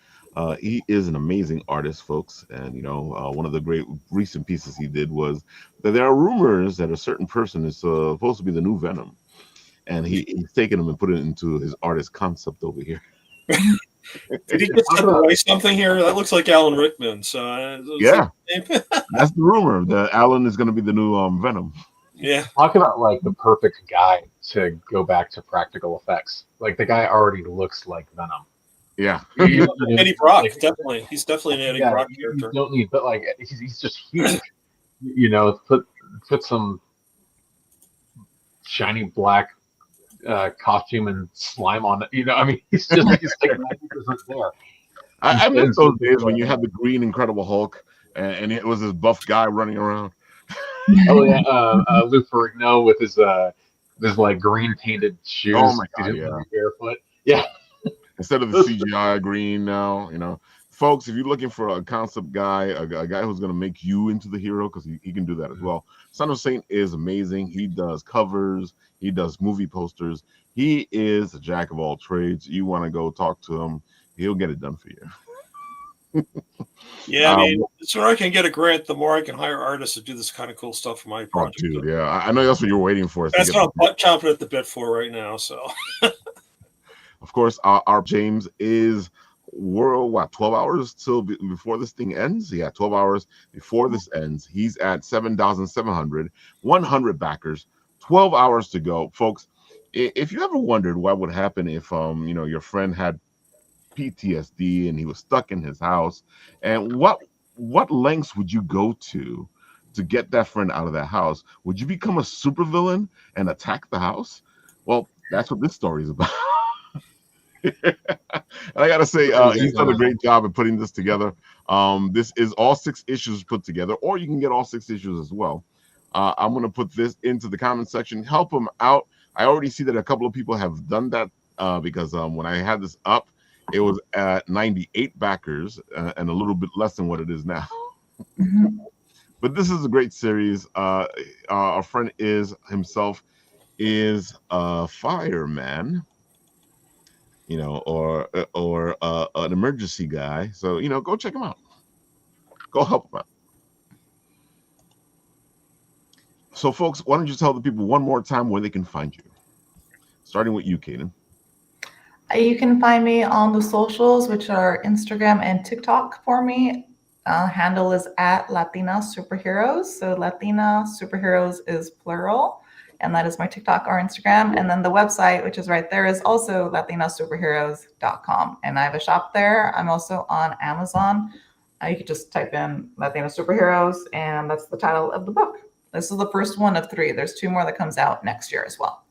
He is an amazing artist, folks, and one of the great recent pieces he did was that there are rumors that a certain person is supposed to be the new Venom, and he's taken him and put it into his artist concept over here. Did he just have away something here? That looks like Alan Rickman. So yeah, that's the rumor that Alan is going to be the new Venom. Yeah. Talk about like the perfect guy to go back to practical effects. Like the guy already looks like Venom. Yeah. Eddie Brock, definitely. He's definitely an Eddie Brock character. You don't need, but like he's just huge. Put some shiny black costume and slime on it. I mean, he's like 90% there. I miss those days when you had the green Incredible Hulk and it was this buff guy running around. Oh yeah, Lou Ferrigno with his like green painted shoes. Oh my god, yeah. Barefoot. Yeah. Instead of the CGI green now, folks, if you're looking for a concept guy, a guy who's going to make you into the hero, because he can do that as well. Son of Saint is amazing. He does covers. He does movie posters. He is a jack of all trades. You want to go talk to him, he'll get it done for you. Yeah, I mean, the sooner I can get a grant, the more I can hire artists to do this kind of cool stuff for my project. Oh, dude, yeah, I know that's what you're waiting for. That's what I'm chomping at the bit for right now. So, of course, our James is 12 hours till before this thing ends. Yeah, 12 hours before this ends. He's at 7,700, 100 backers, 12 hours to go, folks. If you ever wondered what would happen if your friend had PTSD and he was stuck in his house, and what lengths would you go to get that friend out of that house? Would you become a supervillain and attack the house? Well, that's what this story is about. And I gotta say, he's done a great job of putting this together. This is all 6 issues put together, or you can get all 6 issues as well. I'm gonna put this into the comment section. Help him out. I already see that a couple of people have done that because when I had this up, it was at 98 backers and a little bit less than what it is now. But this is a great series. Our friend is a fireman, or an emergency guy. So, go check him out. Go help him out. So, folks, why don't you tell the people one more time where they can find you? Starting with you, Kayden. You can find me on the socials, which are Instagram and TikTok for me. Handle is at Latina Superheroes. So Latina Superheroes is plural. And that is my TikTok or Instagram. And then the website, which is right there, is also latinasuperheroes.com. And I have a shop there. I'm also on Amazon. You could just type in Latina Superheroes, and that's the title of the book. This is the first one of 3. There's 2 more that comes out next year as well.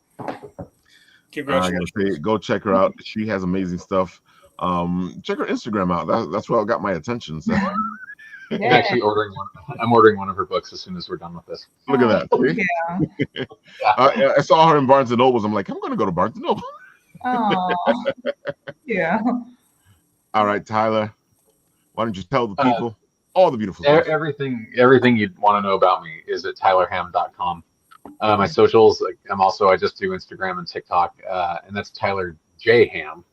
Congratulations. Go check her out. She has amazing stuff. Check her Instagram out. That's what got my attention. So. I'm actually ordering one. I'm ordering one of her books as soon as we're done with this. Look at that. Yeah. I saw her in Barnes and Nobles. I'm like, I'm going to go to Barnes and Noble. Oh, yeah. All right, Tyler. Why don't you tell the people all the beautiful stuff? Everything you'd want to know about me is at tylerham.com. My socials, I just do Instagram and TikTok, and that's Tyler J Ham.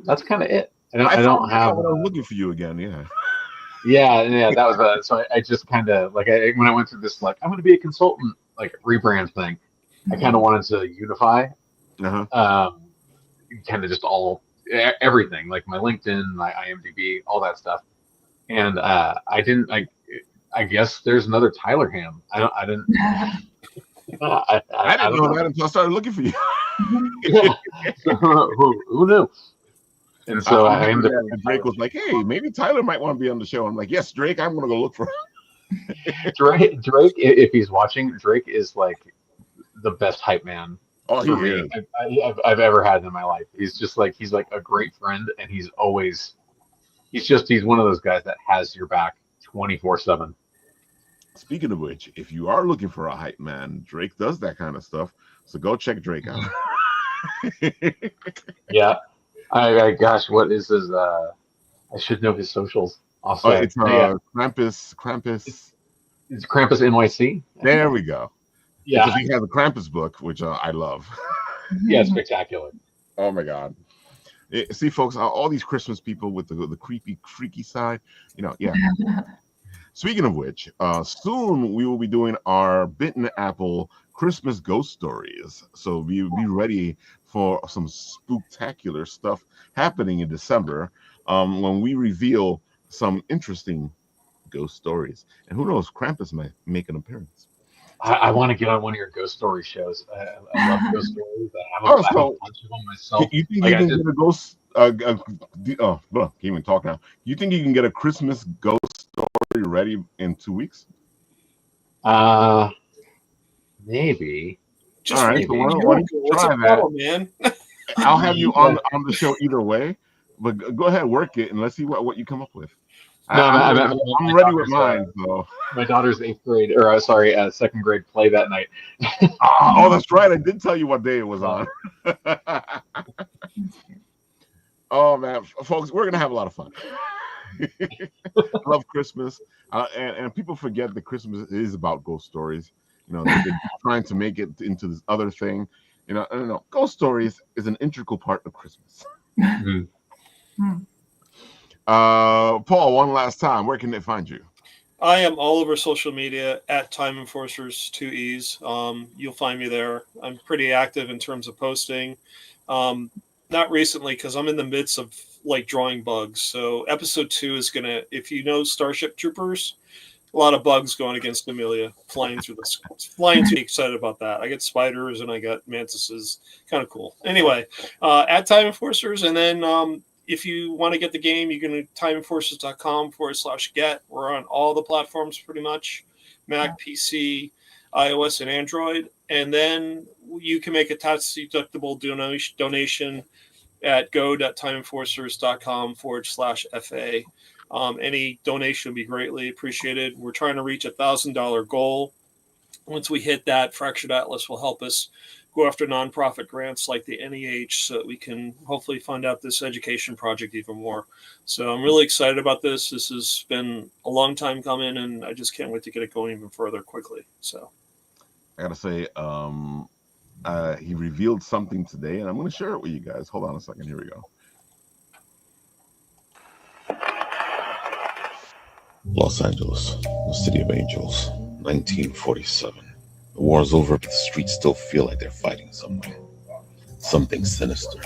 That's kind of it. I don't have. I was looking for you again. Yeah. Yeah. That was so. I just kind of when I went through this I'm going to be a consultant rebrand thing. I kind of wanted to unify. Kind of just everything, like my LinkedIn, my IMDb, all that stuff. And I guess there's another Tyler Ham. I didn't. I didn't know that until I started looking for you. Who knew? And so and Drake was like, "Hey, maybe Tyler might want to be on the show." I'm like, "Yes, Drake. I'm going to go look for him." Drake, if he's watching, Drake is the best hype man I've ever had in my life. He's just he's a great friend, and he's one of those guys that has your back 24/7. Speaking of which, if you are looking for a hype man, Drake does that kind of stuff. So go check Drake out. Yeah. Gosh, what is his? I should know his socials. Also, it's Krampus. It's Krampus NYC. There we go. Yeah, because he has a Krampus book, which I love. Yeah, it's spectacular. Oh my God! See, folks, all these Christmas people with the creepy, freaky side. Yeah. Speaking of which, soon we will be doing our Bitten Apple Christmas ghost stories. So be ready for some spooktacular stuff happening in December when we reveal some interesting ghost stories. And who knows, Krampus might make an appearance. I want to get on one of your ghost story shows. I love ghost stories. I have a bunch of them myself. You think you can get a ghost? Can't even talk now. You think you can get a Christmas ghost story ready in 2 weeks? Maybe. Just all right. So why don't you try that, man? I'll have you on the show either way. But go ahead, work it, and let's see what you come up with. No, I'm ready with mine. So my daughter's 2nd grade play that night. Oh, that's right. I did tell you what day it was on. Oh man, folks, we're gonna have a lot of fun. I love Christmas, and people forget that Christmas is about ghost stories. They're trying to make it into this other thing. No, ghost stories is an integral part of Christmas. Mm-hmm. Paul, one last time, where can they find you? I am all over social media at Time Enforcers 2 E's. You'll find me there. I'm pretty active in terms of posting. Not recently because I'm in the midst of drawing bugs. So episode 2 is gonna, if you know Starship Troopers, a lot of bugs going against Amelia flying through excited about that. I get spiders and I got mantises. Kind of cool. Anyway, at Time Enforcers, and then if you want to get the game, you can go to timeenforcers.com/get. We're on all the platforms pretty much, Mac, PC, iOS, and Android. And then you can make a tax-deductible donation at go.timeenforcers.com/FA. Any donation would be greatly appreciated. We're trying to reach $1,000 goal. Once we hit that, Fractured Atlas will help us go after nonprofit grants like the NEH so that we can hopefully fund out this education project even more. So I'm really excited about this. This has been a long time coming, and I just can't wait to get it going even further quickly. So I gotta say, he revealed something today, and I'm going to share it with you guys. Hold on a second. Here we go. Los Angeles, the city of angels, 1947. The war's over, but the streets still feel like they're fighting somewhere. Something sinister.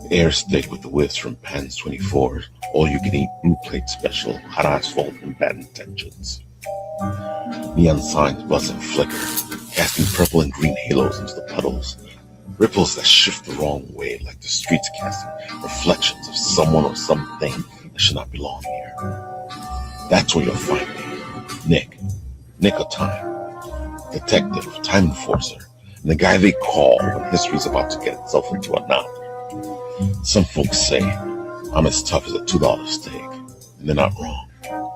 Air steak with the whiz from Pan's 24, all you can eat blue plate special, hot asphalt and bad intentions. Neon signs buzz and flicker, casting purple and green halos into the puddles. Ripples that shift the wrong way, like the streets casting reflections of someone or something that should not belong here. That's where you'll find me, Nick of Time, detective, time enforcer, and the guy they call when history's about to get itself into a knot. Some folks say I'm as tough as a $2 steak, and they're not wrong.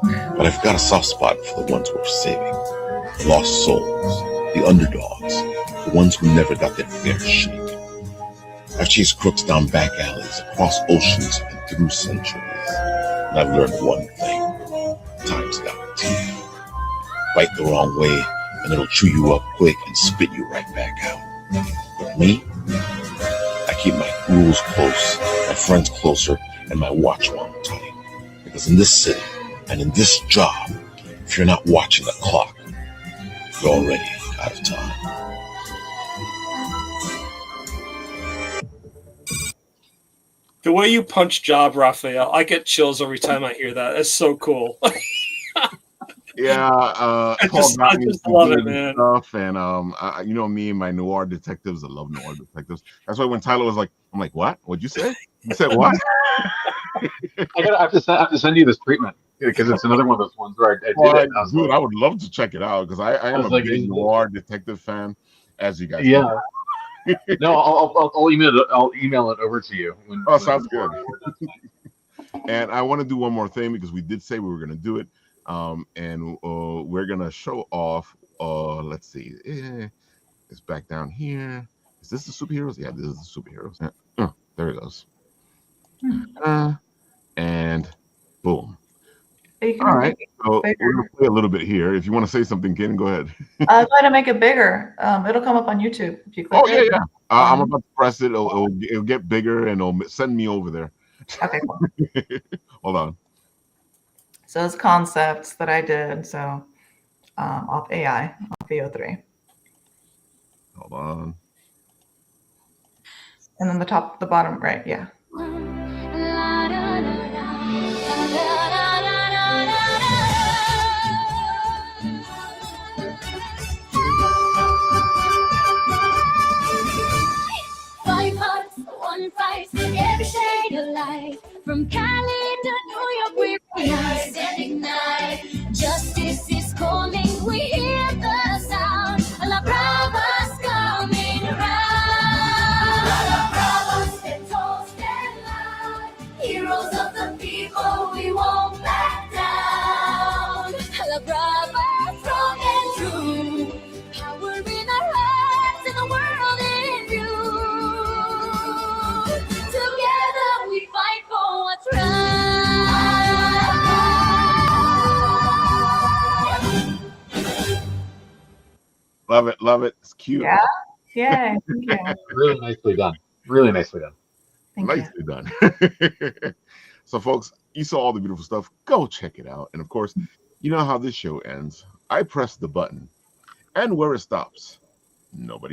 But I've got a soft spot for the ones worth saving, the lost souls, the underdogs, the ones who never got their fair shake. I've chased crooks down back alleys, across oceans, and through centuries. And I've learned one thing: time's got teeth. Bite the wrong way, and it'll chew you up quick and spit you right back out. But me, I keep my rules close, my friends closer, and my watch wound tight. Because in this city, and in this job, if you're not watching the clock, you're already out of time. The way you punch Job, Raphael, I get chills every time I hear that. That's so cool. Yeah, I Paul just got me some love it, good man. stuff, and you know me and my noir detectives. I love noir detectives. That's why when Tyler was like, I'm like, what? What'd you say? You said what? I have to send you this treatment because it's another one of those ones where I did Well, it. And I was dude, like, I would love to check it out because I am was a like, big noir detective fan, as you guys yeah. know. No, I'll email it over to you. Oh, sounds good. And I want to do one more thing because we did say we were going to do it. And we're going to show off. Let's see. It's back down here. Is this the superheroes? Yeah, this is the superheroes. There it goes. And boom. All right. So we're going to play a little bit here. If you want to say something, Kayden, go ahead. Go ahead and make it bigger. It'll come up on YouTube if you click it. Yeah. I'm about to press it. It'll get bigger and it'll send me over there. Okay, cool. Hold on. So it's concepts that I did. So off AI, off VO3. Hold on. And then the bottom right, yeah. 5 hearts, 1 fight, every shade of light. From Cali to New York, we rise and ignite. Justice is calling, we hear the sound. La Brava's coming around. La Brava's stand tall, stand loud. Heroes of the people, we won't back down. La Brava, strong and true. Power in our hearts and the world in view. Together we fight for what's right. Love it. It's cute. Yeah. Yay. Thank you. really nicely done. Really nicely done. Thank Nicely done. So, folks, you saw all the beautiful stuff. Go check it out. And of course, you know how this show ends. I press the button, and where it stops, nobody